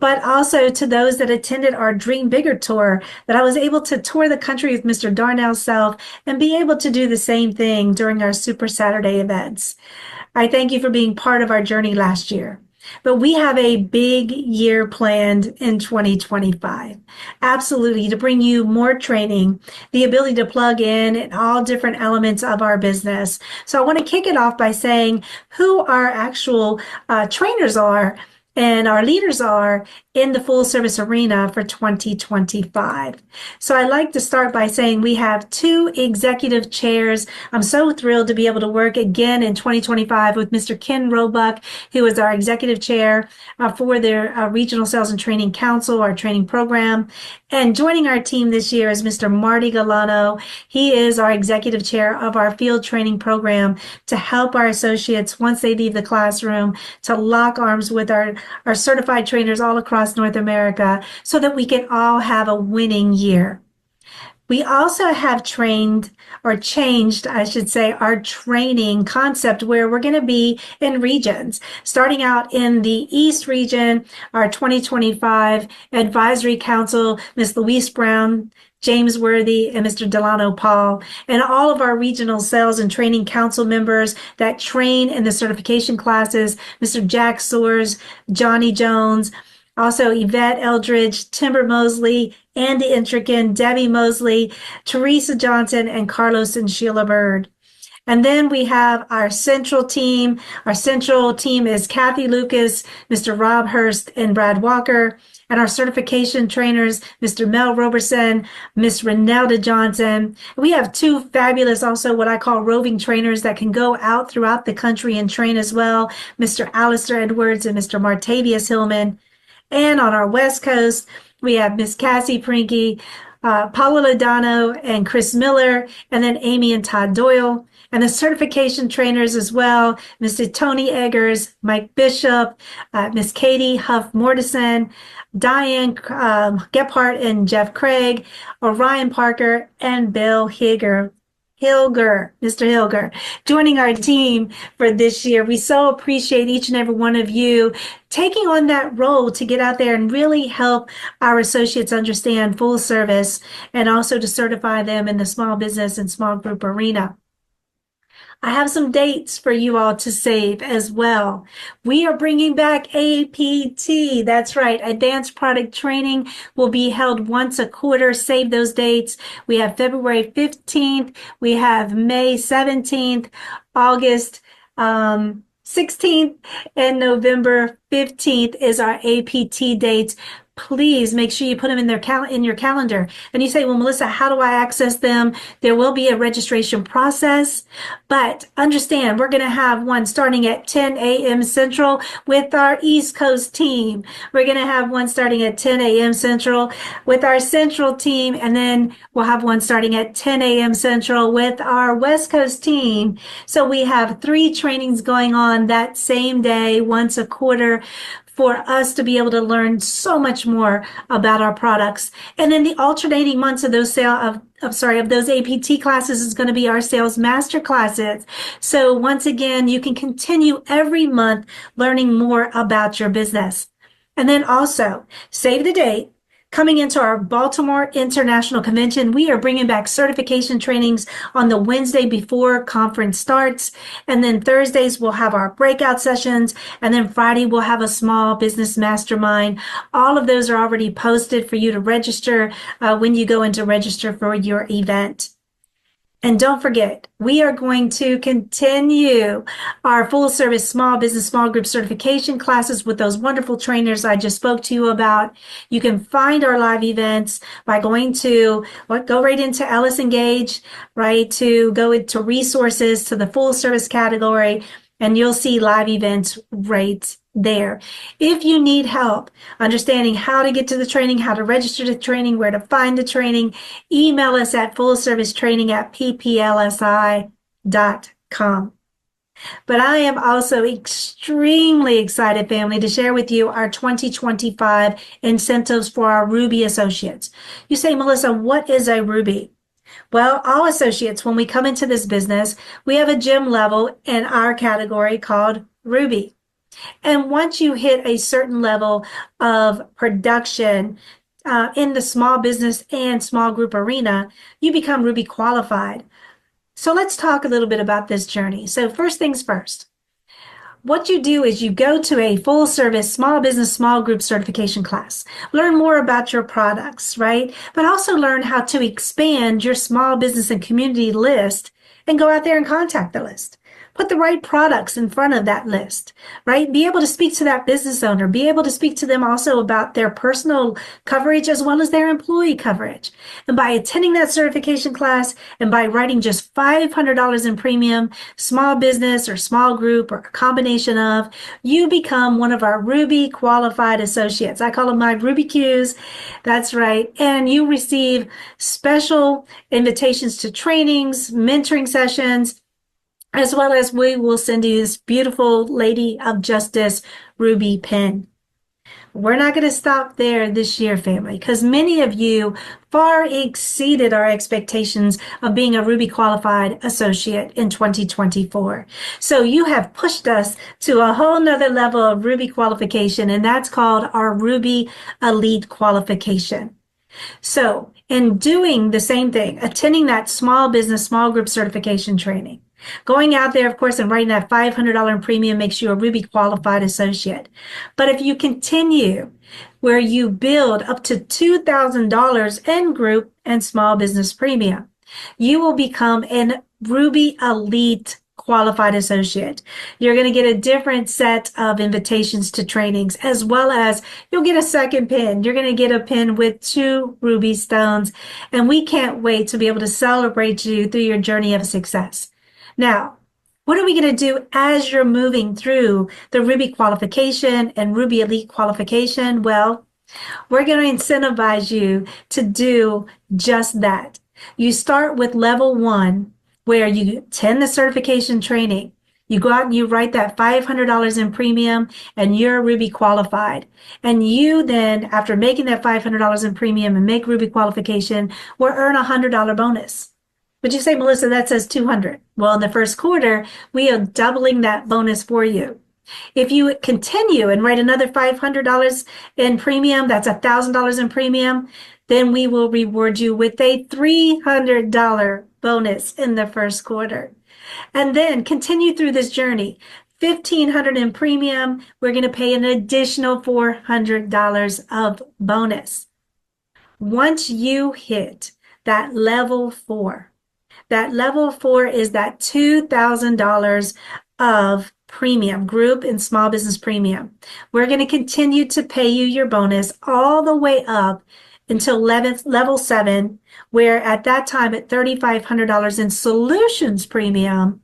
But also to those that attended our Dream Bigger tour, that I was able to tour the country with Mr. Darnell Self and be able to do the same thing during our Super Saturday events. I thank you for being part of our journey last year. But we have a big year planned in 2025. Absolutely, to bring you more training, the ability to plug in all different elements of our business. So I want to kick it off by saying who our actual trainers are and our leaders are in the full service arena for 2025. So I'd like to start by saying we have 2 executive chairs. I'm so thrilled to be able to work again in 2025 with Mr. Ken Roebuck, who is our executive chair for their Regional Sales and Training Council, our training program. And joining our team this year is Mr. Marty Galano. He is our executive chair of our field training program to help our associates, once they leave the classroom, to lock arms with our certified trainers all across North America so that we can all have a winning year. We also have changed, I should say, our training concept where we're going to be in regions. Starting out in the East region, our 2025 Advisory Council, Ms. Louise Brown, James Worthy, and Mr. Delano Paul, and all of our regional sales and training council members that train in the certification classes, Mr. Jack Soers, Johnny Jones, also Yvette Eldridge, Timber Mosley, Andy Intrican, Debbie Mosley, Teresa Johnson, and Carlos and Sheila Bird. And then we have our central team. Our central team is Kathy Lucas, Mr. Rob Hurst, and Brad Walker. And our certification trainers, Mr. Mel Roberson, Miss Renelda Johnson. We have 2 fabulous, also what I call roving trainers that can go out throughout the country and train as well, Mr. Alistair Edwards and Mr. Martavius Hillman. And on our West Coast, we have Miss Cassie Prinky, Paula Lodano, and Chris Miller, and then Amy and Todd Doyle. And the certification trainers as well, Mr. Tony Eggers, Mike Bishop, Miss Katie Huff Mortison, Diane Gephardt and Jeff Craig, Orion Parker, and Bill Mr. Hilger, joining our team for this year. We so appreciate each and every one of you taking on that role to get out there and really help our associates understand full service and also to certify them in the small business and small group arena. I have some dates for you all to save as well. We are bringing back APT. That's right. Advanced Product Training will be held once a quarter. Save those dates. We have February 15th. We have May 17th, August 16th, and November 15th is our APT dates. Please make sure you put them in your calendar. And you say, well, Melissa, how do I access them? There will be a registration process, but understand we're going to have one starting at 10 a.m. Central with our East Coast team. We're going to have one starting at 10 a.m. Central with our Central team, and then we'll have one starting at 10 a.m. Central with our West Coast team. So we have 3 trainings going on that same day, once a quarter, for us to be able to learn so much more about our products. And then the alternating months of those those APT classes is going to be our sales master classes. So once again, you can continue every month learning more about your business. And then also save the date. Coming into our Baltimore International Convention, we are bringing back certification trainings on the Wednesday before conference starts. And then Thursdays, we'll have our breakout sessions. And then Friday, we'll have a small business mastermind. All of those are already posted for you to register when you go in to register for your event. And don't forget, we are going to continue our full service small business, small group certification classes with those wonderful trainers I just spoke to you about. You can find our live events by go right into Ellis Engage, right, to go into resources to the full service category, and you'll see live events right there. If you need help understanding how to get to the training, how to register the training, where to find the training, email us at fullservicetraining@pplsi.com. But I am also extremely excited, family, to share with you our 2025 incentives for our Ruby associates. You say, Melissa, what is a Ruby? Well, all associates, when we come into this business, we have a gym level in our category called Ruby. And once you hit a certain level of production in the small business and small group arena, you become Ruby qualified. So let's talk a little bit about this journey. So first things first. What you do is you go to a full service small business, small group certification class. Learn more about your products, right? But also learn how to expand your small business and community list and go out there and contact the list. Put the right products in front of that list, right? Be able to speak to that business owner, be able to speak to them also about their personal coverage as well as their employee coverage. And by attending that certification class and by writing just $500 in premium, small business or small group or a combination of, you become one of our Ruby qualified associates. I call them my Ruby Qs. That's right. And you receive special invitations to trainings, mentoring sessions, as well as we will send you this beautiful Lady of Justice Ruby pin. We're not going to stop there this year, family, because many of you far exceeded our expectations of being a Ruby qualified associate in 2024. So you have pushed us to a whole nother level of Ruby qualification, and that's called our Ruby Elite qualification. So in doing the same thing, attending that small business, small group certification training, going out there, of course, and writing that $500 in premium makes you a Ruby qualified associate. But if you continue where you build up to $2,000 in group and small business premium, you will become an Ruby Elite qualified associate. You're going to get a different set of invitations to trainings, as well as you'll get a second pin. You're going to get a pin with 2 Ruby stones, and we can't wait to be able to celebrate you through your journey of success. Now, what are we going to do as you're moving through the Ruby qualification and Ruby Elite qualification? Well, we're going to incentivize you to do just that. You start with level 1, where you attend the certification training. You go out and you write that $500 in premium, and you're Ruby qualified. And you then, after making that $500 in premium and make Ruby qualification, will earn a $100 bonus. But you say, Melissa, that says $200. Well, in the first quarter, we are doubling that bonus for you. If you continue and write another $500 in premium, that's $1,000 in premium, then we will reward you with a $300 bonus in the first quarter. And then continue through this journey. $1,500 in premium, we're going to pay an additional $400 of bonus. Once you hit that level 4, that level 4 is that $2,000 of premium, group and small business premium. We're going to continue to pay you your bonus all the way up until level 7, where at that time at $3,500 in solutions premium,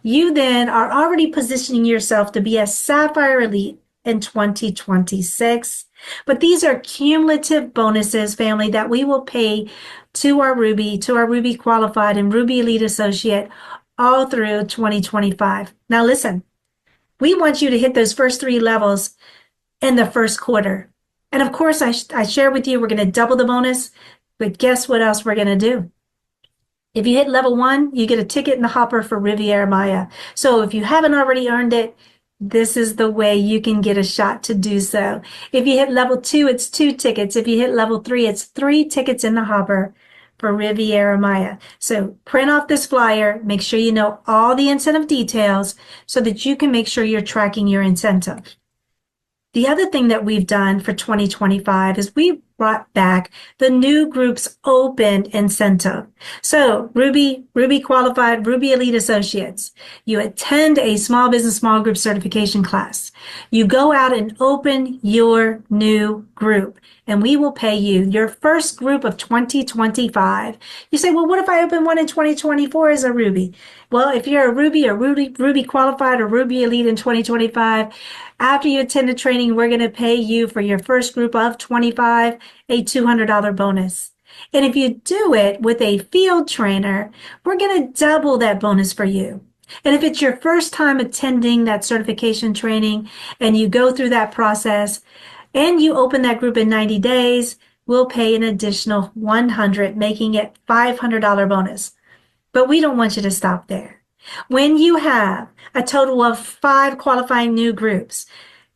you then are already positioning yourself to be a Sapphire Elite in 2026. But these are cumulative bonuses, family, that we will pay to our Ruby qualified and Ruby Elite associate all through 2025. Now listen, we want you to hit those first 3 levels in the first quarter. And of course, I share with you, we're going to double the bonus, but guess what else we're going to do? If you hit level 1, you get a ticket in the hopper for Riviera Maya. So if you haven't already earned it, this is the way you can get a shot to do so. If you hit level 2, it's 2 tickets. If you hit level 3, it's 3 tickets in the hopper for Riviera Maya. So print off this flyer, make sure you know all the incentive details so that you can make sure you're tracking your incentive. The other thing that we've done for 2025 is we brought back the new group's open incentive. So Ruby qualified, Ruby Elite associates, you attend a small business, small group certification class. You go out and open your new group, and we will pay you your first group of 2025. You say, well, what if I open one in 2024 as a Ruby? Well, if you're a Ruby or Ruby qualified or Ruby Elite in 2025, after you attend the training, we're going to pay you for your first group of 25 a $200 bonus. And if you do it with a field trainer, we're going to double that bonus for you. And if it's your first time attending that certification training and you go through that process and you open that group in 90 days, we'll pay an additional $100, making it $500 bonus. But we don't want you to stop there. When you have a total of 5 qualifying new groups,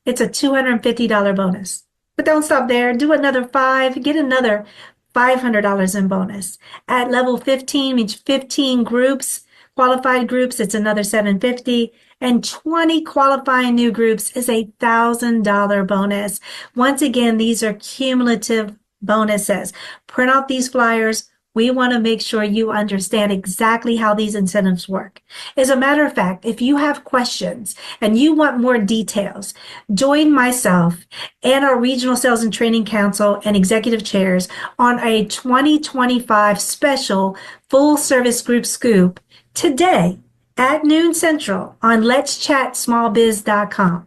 it's a $250 bonus. But don't stop there. Do another 5, get another $500 in bonus. At level 15, means 15 groups, qualified groups, it's another $750. And 20 qualifying new groups is a $1,000 bonus. Once again, these are cumulative bonuses. Print out these flyers We want to make sure you understand exactly how these incentives work. As a matter of fact, if you have questions and you want more details, join myself and our Regional Sales and Training Council and executive chairs on a 2025 special full service group scoop today at noon Central on let'schatsmallbiz.com.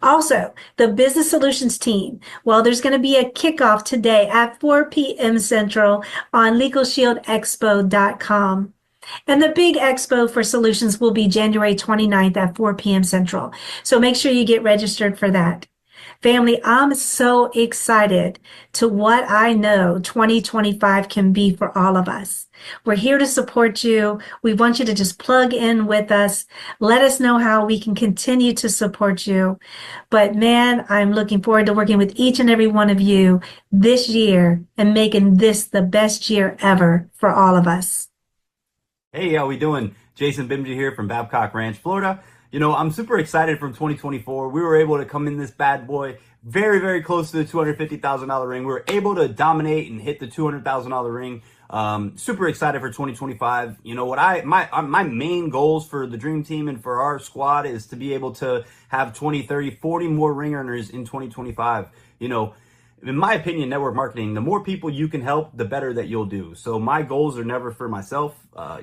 Also, the Business Solutions team, well, there's going to be a kickoff today at 4 p.m. Central on LegalShieldExpo.com. And the big expo for solutions will be January 29th at 4 p.m. Central. So make sure you get registered for that. Family, I'm so excited to what I know 2025 can be for all of us. We're here to support you. We want you to just plug in with us. Let us know how we can continue to support you. But man, I'm looking forward to working with each and every one of you this year and making this the best year ever for all of us. Hey, how we doing? Jason Bimji here from Babcock Ranch, Florida. You know, I'm super excited from 2024. We were able to come in this bad boy very, very close to the $250,000 ring. We were able to dominate and hit the $200,000 ring. Super excited for 2025. You know what my main goals for the dream team and for our squad is to be able to have 20, 30, 40 more ring earners in 2025. You know, in my opinion, network marketing, the more people you can help, the better that you'll do. So my goals are never for myself.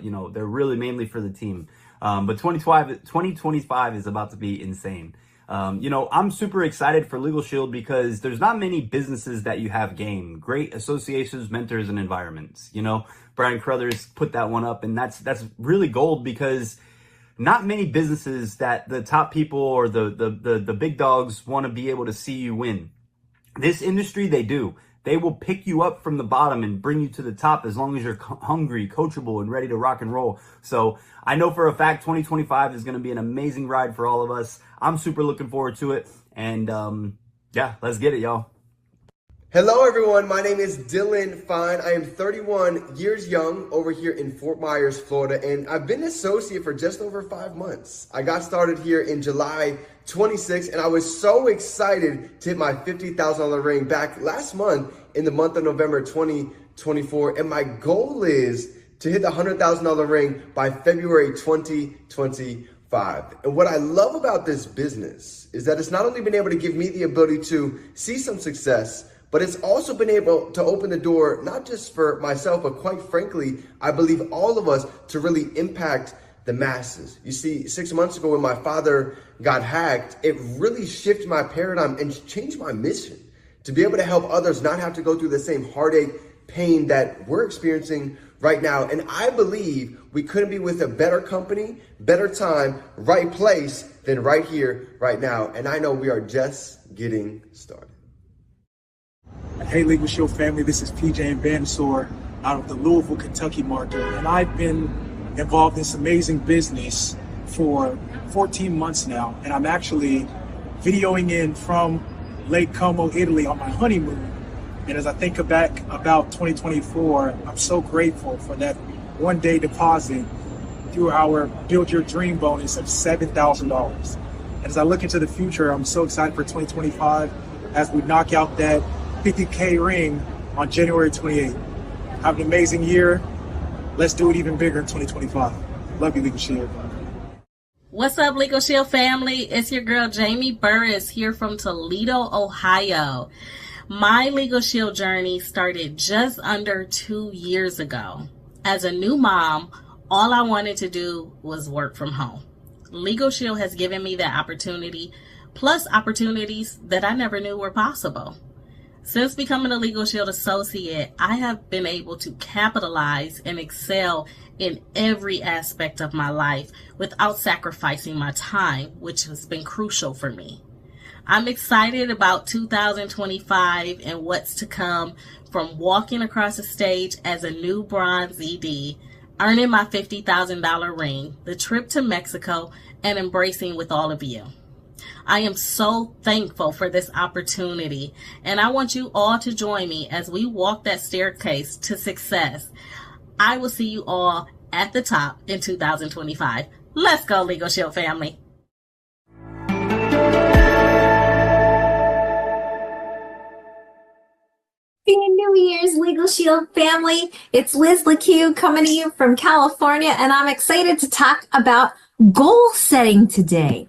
You know, they're really mainly for the team. But 2025 is about to be insane. You know, I'm super excited for LegalShield because there's not many businesses that you have game. Great associations, mentors, and environments. You know, Brian Crothers put that one up, and that's really gold because not many businesses that the top people or the big dogs want to be able to see you win. This industry, they do. They will pick you up from the bottom and bring you to the top as long as you're hungry, coachable, and ready to rock and roll. So I know for a fact 2025 is going to be an amazing ride for all of us. I'm super looking forward to it. And yeah, let's get it, y'all. Hello, everyone. My name is Dylan Fine. I am 31 years young over here in Fort Myers, Florida, and I've been an associate for just over 5 months. I got started here in July 26, and I was so excited to hit my $50,000 ring back last month in the month of November 2024. And my goal is to hit the $100,000 ring by February 2025. And what I love about this business is that it's not only been able to give me the ability to see some success, but it's also been able to open the door, not just for myself, but quite frankly, I believe all of us to really impact the masses. You see, 6 months ago when my father got hacked, it really shifted my paradigm and changed my mission to be able to help others not have to go through the same heartache, pain that we're experiencing right now. And I believe we couldn't be with a better company, better time, right place than right here, right now. And I know we are just getting started. Hey, LegalShield family, this is PJ Bandasor out of the Louisville, Kentucky market. And I've been involved in this amazing business for 14 months now. And I'm actually videoing in from Lake Como, Italy on my honeymoon. And as I think back about 2024, I'm so grateful for that one-day deposit through our Build Your Dream bonus of $7,000. And as I look into the future, I'm so excited for 2025 as we knock out that 50K ring on January 28th. Have an amazing year. Let's do it even bigger in 2025. Love you, LegalShield. What's up, LegalShield family? It's your girl, Jamie Burris, here from Toledo, Ohio. My LegalShield journey started just under 2 years ago. As a new mom, all I wanted to do was work from home. LegalShield has given me that opportunity, plus opportunities that I never knew were possible. Since becoming a LegalShield associate, I have been able to capitalize and excel in every aspect of my life without sacrificing my time, which has been crucial for me. I'm excited about 2025 and what's to come, from walking across the stage as a new bronze ED, earning my $50,000 ring, the trip to Mexico, and embracing with all of you. I am so thankful for this opportunity, and I want you all to join me as we walk that staircase to success. I will see you all at the top in 2025. Let's go, LegalShield family. Happy New New Year's, Legal Shield family. It's Liz LeCue coming to you from California, and I'm excited to talk about goal setting today.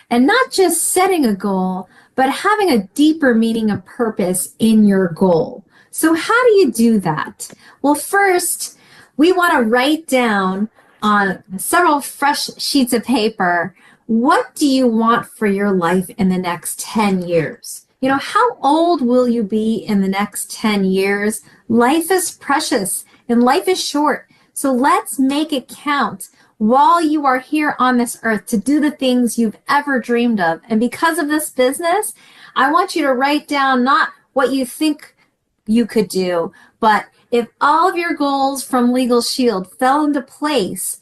And not just setting a goal, but having a deeper meaning of purpose in your goal. So how do you do that? Well, first, we want to write down on several fresh sheets of paper, what do you want for your life in the next 10 years? You know, how old will you be in the next 10 years? Life is precious and life is short. So let's make it count while you are here on this earth to do the things you've ever dreamed of. And because of this business, I want you to write down not what you think you could do, but if all of your goals from LegalShield fell into place,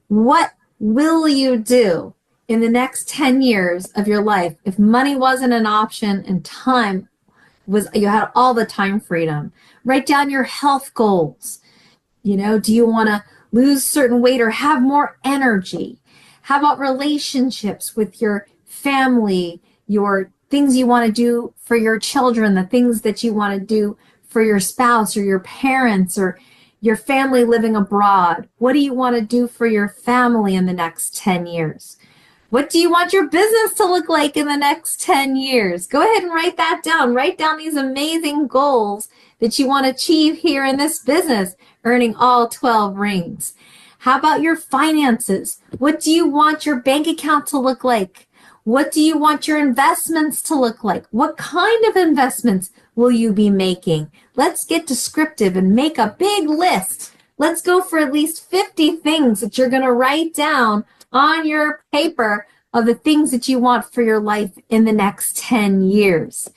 what will you do in the next 10 years of your life if money wasn't an option and time was, you had all the time freedom? Write down your health goals. You know, do you want to lose certain weight or have more energy? How about relationships with your family, your things you want to do for your children, the things that you want to do for your spouse or your parents or your family living abroad? What do you want to do for your family in the next 10 years? What do you want your business to look like in the next 10 years? Go ahead and write that down. Write down these amazing goals that you want to achieve here in this business, earning all 12 rings. How about your finances? What do you want your bank account to look like? What do you want your investments to look like? What kind of investments will you be making? Let's get descriptive and make a big list. Let's go for at least 50 things that you're going to write down on your paper of the things that you want for your life in the next 10 years.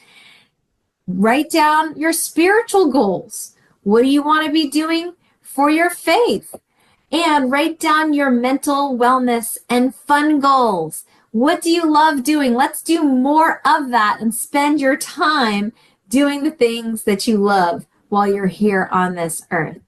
Write down your spiritual goals. What do you want to be doing for your faith? And write down your mental wellness and fun goals. What do you love doing? Let's do more of that and spend your time doing the things that you love while you're here on this earth.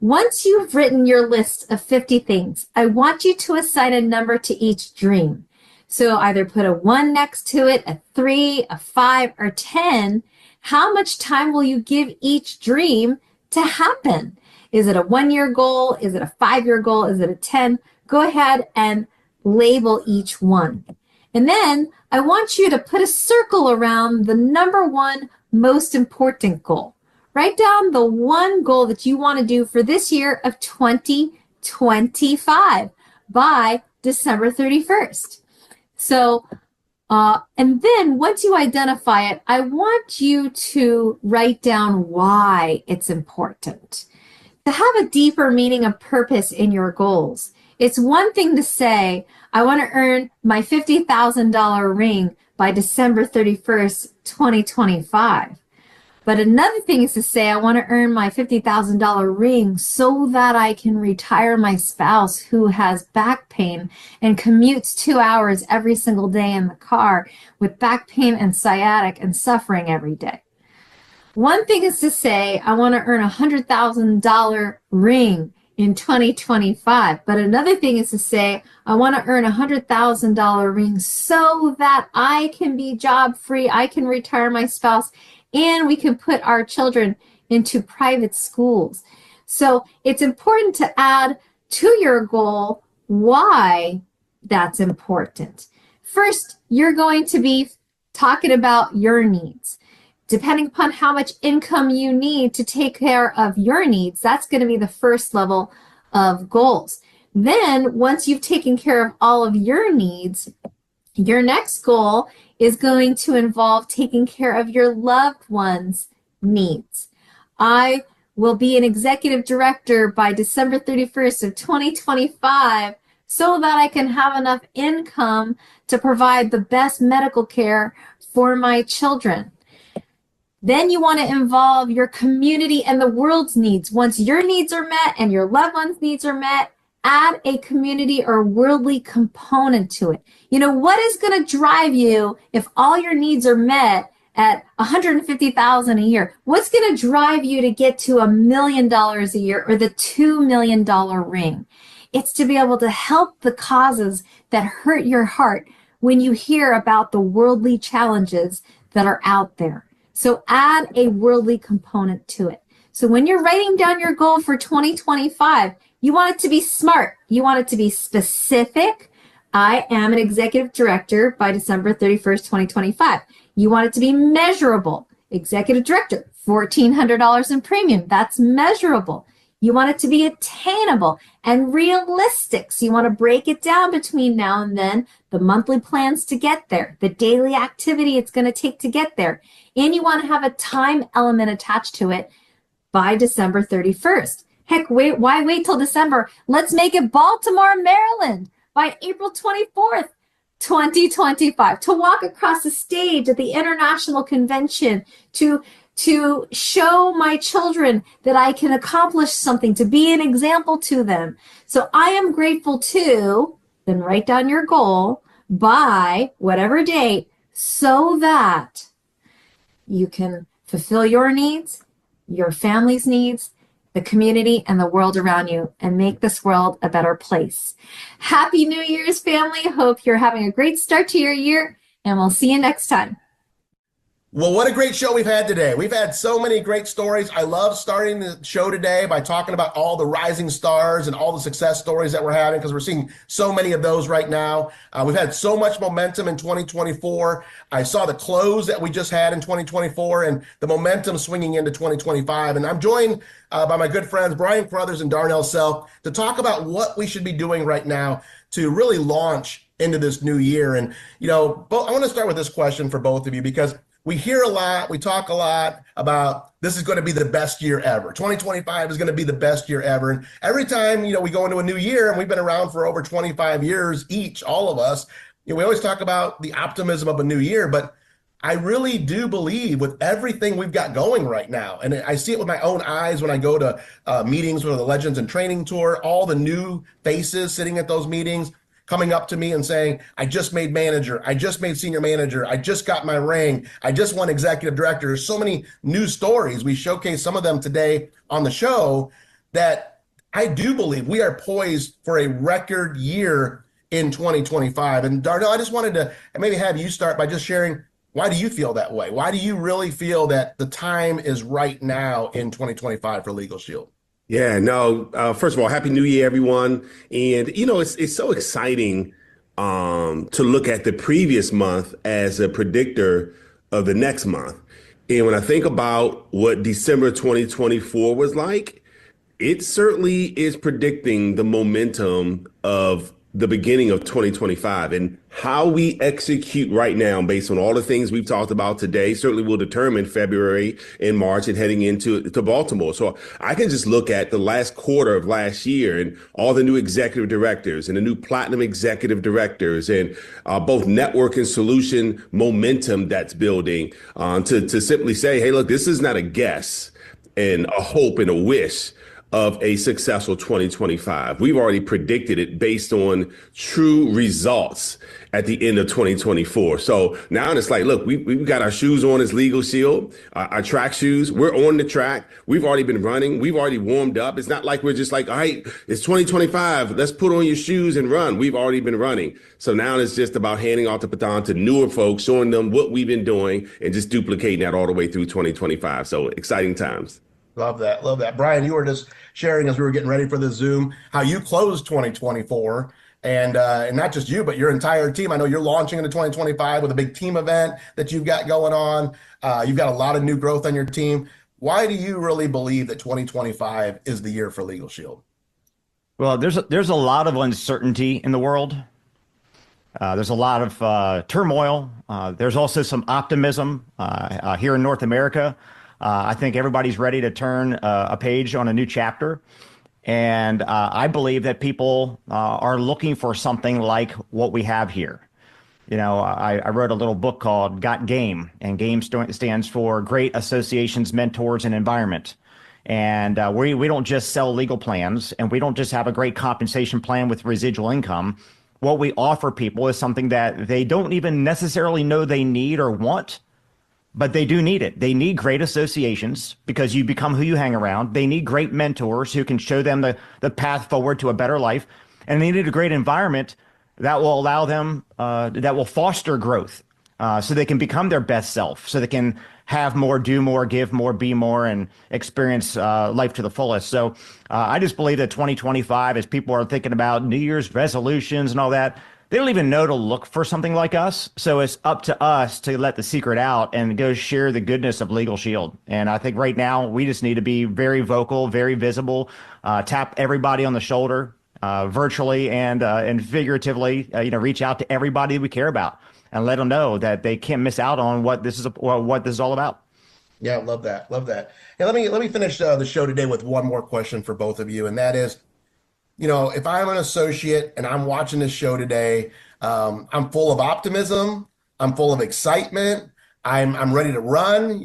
Once you've written your list of 50 things, I want you to assign a number to each dream. So either put a 1 next to it, a 3, a 5, or 10. How much time will you give each dream to happen? Is it a 1-year goal? Is it a 5-year goal? Is it a 10? Go ahead and label each one. And then I want you to put a circle around the number 1 most important goal. Write down the one goal that you want to do for this year of 2025 by December 31st. So, and then once you identify it, I want you to write down why it's important. To have a deeper meaning of purpose in your goals. It's one thing to say, I want to earn my $50,000 ring by December 31st, 2025. But another thing is to say, I want to earn my $50,000 ring so that I can retire my spouse who has back pain and commutes 2 hours every single day in the car with back pain and sciatic and suffering every day. One thing is to say, I want to earn a $100,000 ring in 2025. But another thing is to say, I want to earn a $100,000 ring so that I can be job free, I can retire my spouse, and we can put our children into private schools. So it's important to add to your goal why that's important. First, you're going to be talking about your needs. Depending upon how much income you need to take care of your needs, that's going to be the first level of goals. Then, once you've taken care of all of your needs, your next goal is going to involve taking care of your loved ones' needs. I will be an executive director by December 31st of 2025 so that I can have enough income to provide the best medical care for my children. Then you want to involve your community and the world's needs. Once your needs are met and your loved ones' needs are met, add a community or worldly component to it. You know, what is going to drive you if all your needs are met at $150,000 a year? What's going to drive you to get to $1 million a year or the $2 million ring? It's to be able to help the causes that hurt your heart when you hear about the worldly challenges that are out there. So add a worldly component to it. So when you're writing down your goal for 2025, you want it to be smart. You want it to be specific. I am an executive director by December 31st, 2025. You want it to be measurable. Executive director, $1,400 in premium. That's measurable. You want it to be attainable and realistic. So you want to break it down between now and then, the monthly plans to get there, the daily activity it's going to take to get there. And you want to have a time element attached to it by December 31st. Heck, why wait till December? Let's make it Baltimore, Maryland by April 24th, 2025, to walk across the stage at the International Convention, to show my children that I can accomplish something, to be an example to them. So I am grateful too. Then write down your goal by whatever date so that you can fulfill your needs, your family's needs, the community, and the world around you, and make this world a better place. Happy New Year's, family. Hope you're having a great start to your year, and we'll see you next time. Well, what a great show we've had today. We've had so many great stories. I love starting the show today by talking about all the rising stars and all the success stories that we're having, because we're seeing so many of those right now. We've had so much momentum in 2024. I saw the close that we just had in 2024 and the momentum swinging into 2025. And I'm joined by my good friends, Brian Crothers and Darnell Self, to talk about what we should be doing right now to really launch into this new year. And, I want to start with this question for both of you, because we hear a lot, we talk a lot about this is going to be the best year ever. 2025 is going to be the best year ever. And every time, we go into a new year, and we've been around for over 25 years each, all of us, we always talk about the optimism of a new year, but I really do believe with everything we've got going right now, and I see it with my own eyes when I go to meetings with the Legends and Training Tour, all the new faces sitting at those meetings, coming up to me and saying, I just made manager, I just made senior manager, I just got my ring, I just won executive director. There's so many new stories. We showcased some of them today on the show, that I do believe we are poised for a record year in 2025. And Darnell, I just wanted to maybe have you start by just sharing, why do you feel that way? Why do you really feel that the time is right now in 2025 for LegalShield? Yeah, no, first of all, Happy New Year, everyone. And, it's so exciting to look at the previous month as a predictor of the next month. And when I think about what December 2024 was like, it certainly is predicting the momentum of the beginning of 2025, and how we execute right now based on all the things we've talked about today certainly will determine February and March and heading into Baltimore. So I can just look at the last quarter of last year and all the new executive directors and the new platinum executive directors, and both network and solution momentum that's building, to simply say, hey, look, this is not a guess and a hope and a wish of a successful 2025. We've already predicted it based on true results at the end of 2024. So now it's like, look, we've got our shoes on as LegalShield, our track shoes. We're on the track. We've already been running. We've already warmed up. It's not like we're just like, all right, it's 2025. Let's put on your shoes and run. We've already been running. So now it's just about handing off the baton to newer folks, showing them what we've been doing and just duplicating that all the way through 2025. So exciting times. Love that. Love that. Brian, you were just sharing as we were getting ready for the Zoom, how you closed 2024, and not just you, but your entire team. I know you're launching into 2025 with a big team event that you've got going on. You've got a lot of new growth on your team. Why do you really believe that 2025 is the year for LegalShield? Well, there's a lot of uncertainty in the world. There's a lot of turmoil. There's also some optimism here in North America. I think everybody's ready to turn a page on a new chapter. And I believe that people are looking for something like what we have here. I wrote a little book called Got Game, and GAME stands for Great Associations, Mentors, and Environment. And we don't just sell legal plans, and we don't just have a great compensation plan with residual income. What we offer people is something that they don't even necessarily know they need or want, but they do need it. They need great associations, because you become who you hang around. They need great mentors who can show them the path forward to a better life. And they need a great environment that will allow them, that will foster growth. so they can become their best self, so they can have more, do more, give more, be more, and experience life to the fullest. So I just believe that 2025, as people are thinking about New Year's resolutions and all that, they don't even know to look for something like us. So it's up to us to let the secret out and go share the goodness of Legal Shield. And I think right now we just need to be very vocal, very visible, tap everybody on the shoulder, virtually and figuratively, reach out to everybody we care about and let them know that they can't miss out on what this is all about. Yeah, love that. Love that. Hey, let me finish the show today with one more question for both of you, and that is, if I'm an associate and I'm watching this show today, I'm full of optimism, I'm full of excitement, I'm ready to run,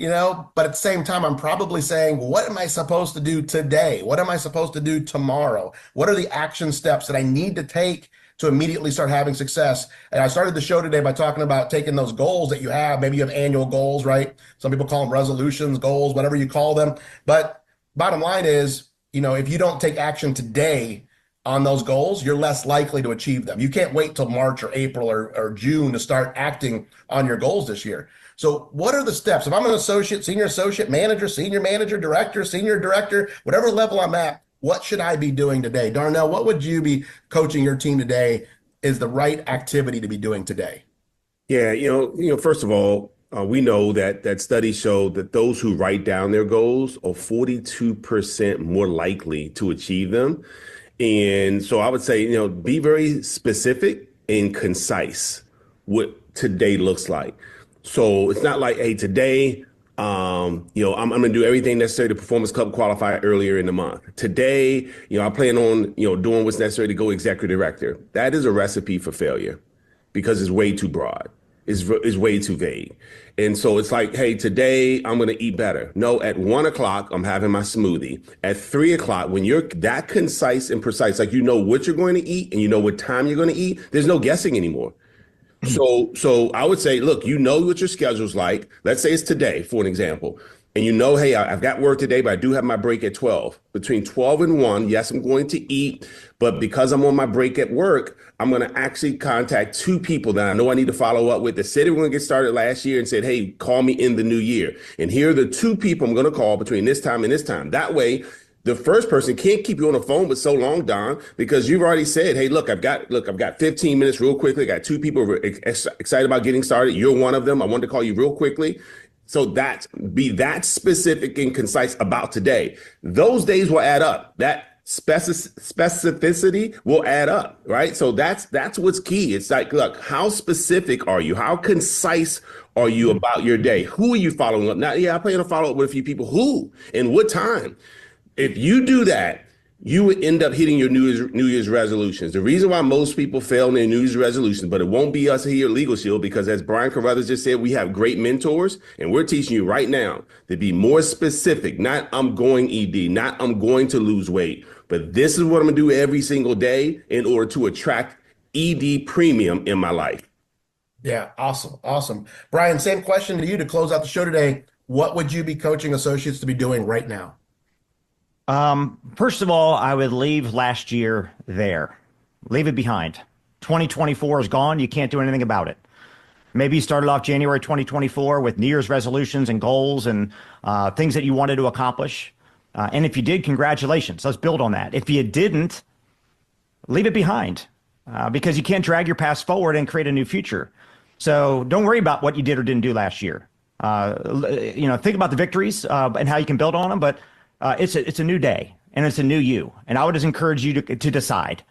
but at the same time, I'm probably saying, well, what am I supposed to do today? What am I supposed to do tomorrow? What are the action steps that I need to take to immediately start having success? And I started the show today by talking about taking those goals that you have. Maybe you have annual goals, right? Some people call them resolutions, goals, whatever you call them. But bottom line is, if you don't take action today on those goals, you're less likely to achieve them. You can't wait till March or April or June to start acting on your goals this year. So what are the steps? If I'm an associate, senior associate, manager, senior manager, director, senior director, whatever level I'm at, what should I be doing today? Darnell, what would you be coaching your team today is the right activity to be doing today? Yeah, first of all, we know that studies show that those who write down their goals are 42% more likely to achieve them. And so I would say, be very specific and concise what today looks like. So it's not like, hey, today, I'm going to do everything necessary to Performance Club qualify earlier in the month. Today, I plan on, doing what's necessary to go executive director. That is a recipe for failure because it's way too broad. It's way too vague. And so it's like, hey, today I'm going to eat better. No, at 1 o'clock, I'm having my smoothie. At 3 o'clock, when you're that concise and precise, like what you're going to eat and what time you're going to eat, there's no guessing anymore. So I would say, look, what your schedule's like. Let's say it's today, for an example. And hey, I've got work today, but I do have my break at 12. Between 12 and 1, yes, I'm going to eat. But because I'm on my break at work, I'm going to actually contact 2 people that I know I need to follow up with that said they were going to get started last year and said, hey, call me in the new year. And here are the 2 people I'm going to call between this time and this time. That way, the first person can't keep you on the phone but so long, Don, because you've already said, hey, I've got 15 minutes real quickly. I got 2 people who are excited about getting started. You're one of them. I wanted to call you real quickly. So be that specific and concise about today. Those days will add up. That specificity will add up, right? So that's what's key. It's like, look, how specific are you? How concise are you about your day? Who are you following up? Now, I plan to follow up with a few people. Who and what time? If you do that, you would end up hitting your New Year's resolutions. The reason why most people fail in their New Year's resolutions, but it won't be us here at Legal Shield, because as Brian Carruthers just said, we have great mentors, and we're teaching you right now to be more specific. Not I'm going ED, not I'm going to lose weight, but this is what I'm gonna do every single day in order to attract ED premium in my life. Yeah, awesome. Brian, same question to you to close out the show today. What would you be coaching associates to be doing right now? First of all, I would leave last year there. Leave it behind. 2024 is gone. You can't do anything about it. Maybe you started off January 2024 with New Year's resolutions and goals and things that you wanted to accomplish. And if you did, congratulations. Let's build on that. If you didn't, leave it behind because you can't drag your past forward and create a new future. So don't worry about what you did or didn't do last year. Think about the victories and how you can build on them, but it's a new day and it's a new you. And I would just encourage you to decide.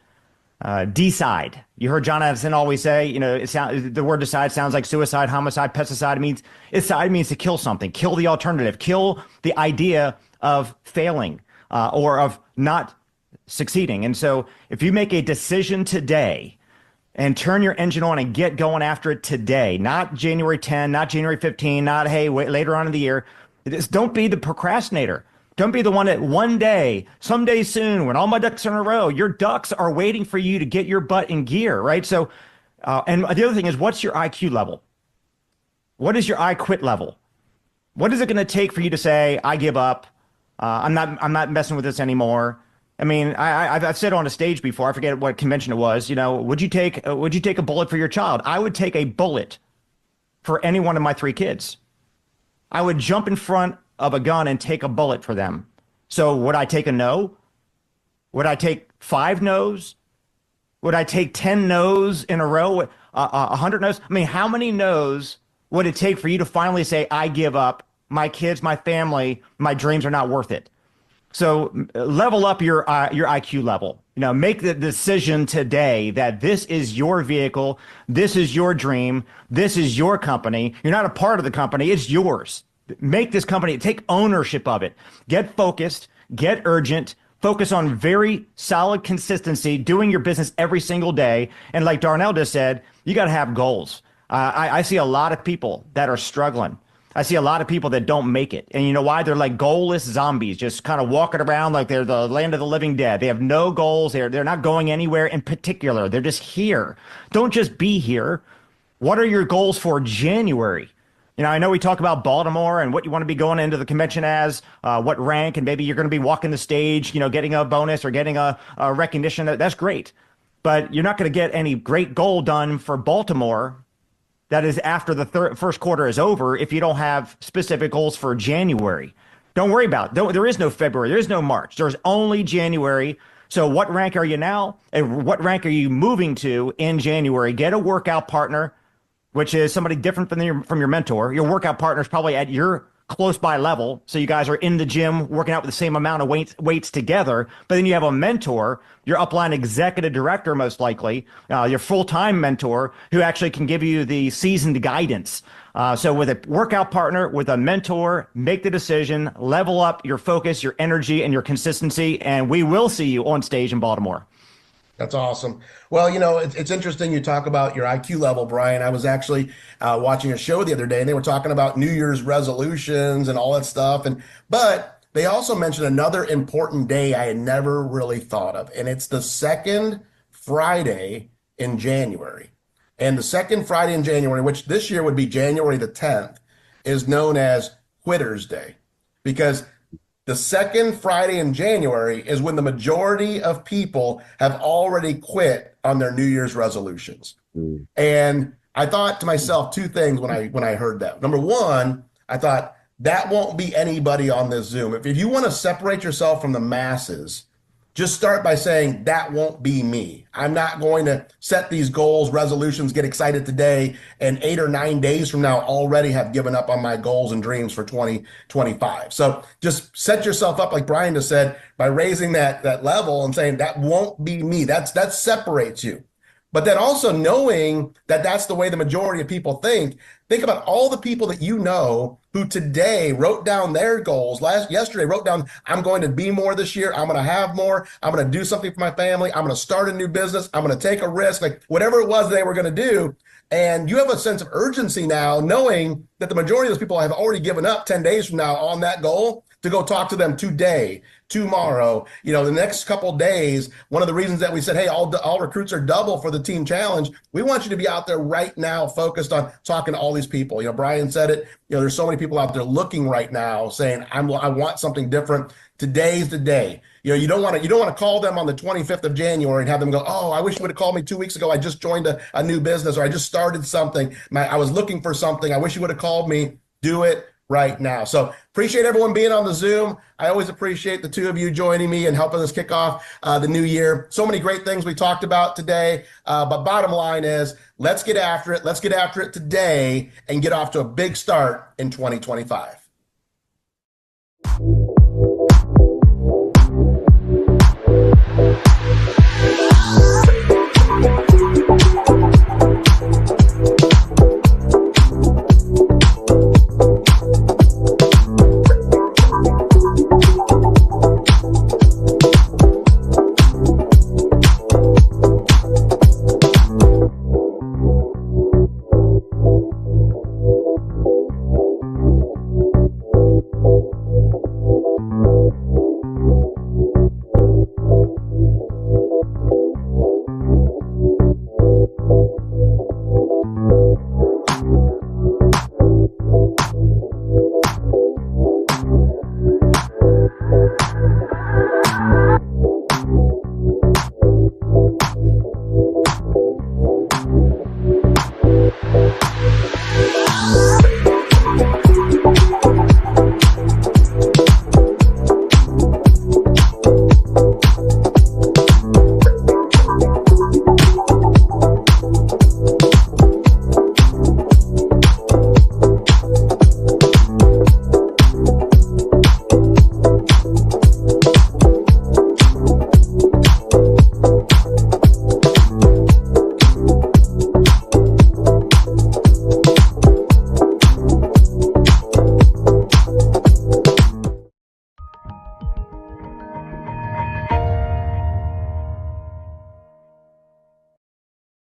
Decide. You heard John Addison always say, the word decide sounds like suicide, homicide, pesticide. Means to kill something, kill the alternative, kill the idea of failing or of not succeeding. And so if you make a decision today and turn your engine on and get going after it today, not January 10, not January 15, not, hey, wait, later on in the year, don't be the procrastinator. Don't be the one that one day, someday soon, when all my ducks are in a row, your ducks are waiting for you to get your butt in gear, right? So, and the other thing is, what's your IQ level? What is your I quit level? What is it going to take for you to say, I give up? I'm not messing with this anymore. I mean, I've said on a stage before, I forget what convention it was, would you take a bullet for your child? I would take a bullet for any one of my 3 kids. I would jump in front of a gun and take a bullet for them. So would I take a no? Would I take 5 no's? Would I take 10 no's in a row? 100 no's? I mean, how many no's would it take for you to finally say, I give up, my kids, my family, my dreams are not worth it? So level up your IQ level. Make the decision today that this is your vehicle, this is your dream, this is your company. You're not a part of the company, it's yours. Make this company, take ownership of it. Get focused, get urgent, focus on very solid consistency, doing your business every single day. And like Darnell just said, you got to have goals. I see a lot of people that are struggling. I see a lot of people that don't make it. And you know why? They're like goalless zombies, just kind of walking around like they're the land of the living dead. They have no goals. They're not going anywhere in particular. They're just here. Don't just be here. What are your goals for January? I know we talk about Baltimore and what you want to be going into the convention as, what rank, and maybe you're going to be walking the stage, getting a bonus or getting a recognition. That's great. But you're not going to get any great goal done for Baltimore that is after the first quarter is over if you don't have specific goals for January. Don't worry about it. There is no February. There is no March. There's only January. So what rank are you now? And what rank are you moving to in January? Get a workout partner, which is somebody different from your mentor. Your workout partner is probably at your close by level. So you guys are in the gym working out with the same amount of weights together. But then you have a mentor, your upline executive director, most likely, your full-time mentor who actually can give you the seasoned guidance. So with a workout partner, with a mentor, make the decision, level up your focus, your energy, and your consistency. And we will see you on stage in Baltimore. That's awesome. Well, it's interesting you talk about your IQ level, Brian. I was actually watching a show the other day, and they were talking about New Year's resolutions and all that stuff. But they also mentioned another important day I had never really thought of, and it's the second Friday in January. And the second Friday in January, which this year would be January the 10th, is known as Quitter's Day, because the second Friday in January is when the majority of people have already quit on their New Year's resolutions. And I thought to myself 2 things when I heard that. Number one, I thought that won't be anybody on this Zoom. If you want to separate yourself from the masses, just start by saying that won't be me. I'm not going to set these goals, resolutions, get excited today, and 8 or 9 days from now already have given up on my goals and dreams for 2025. So just set yourself up, like Brian just said, by raising that level and saying that won't be me. That separates you. But then also knowing that that's the way the majority of people think about all the people that you know who today wrote down their goals. Yesterday wrote down, I'm going to be more this year. I'm going to have more. I'm going to do something for my family. I'm going to start a new business. I'm going to take a risk, like whatever it was they were going to do. And you have a sense of urgency now, knowing that the majority of those people have already given up 10 days from now on that goal to go talk to them today, tomorrow, the next couple of days. One of the reasons that we said, hey, all recruits are double for the team challenge. We want you to be out there right now, focused on talking to all these people. Brian said it, there's so many people out there looking right now saying, I want something different. Today's the day. You don't want to call them on the 25th of January and have them go, oh, I wish you would have called me 2 weeks ago. I just joined a new business, or I just started something. I was looking for something. I wish you would have called me. Do it right now. So appreciate everyone being on the Zoom. I always appreciate the 2 of you joining me and helping us kick off the new year. So many great things we talked about today. But bottom line is, let's get after it. Let's get after it today and get off to a big start in 2025.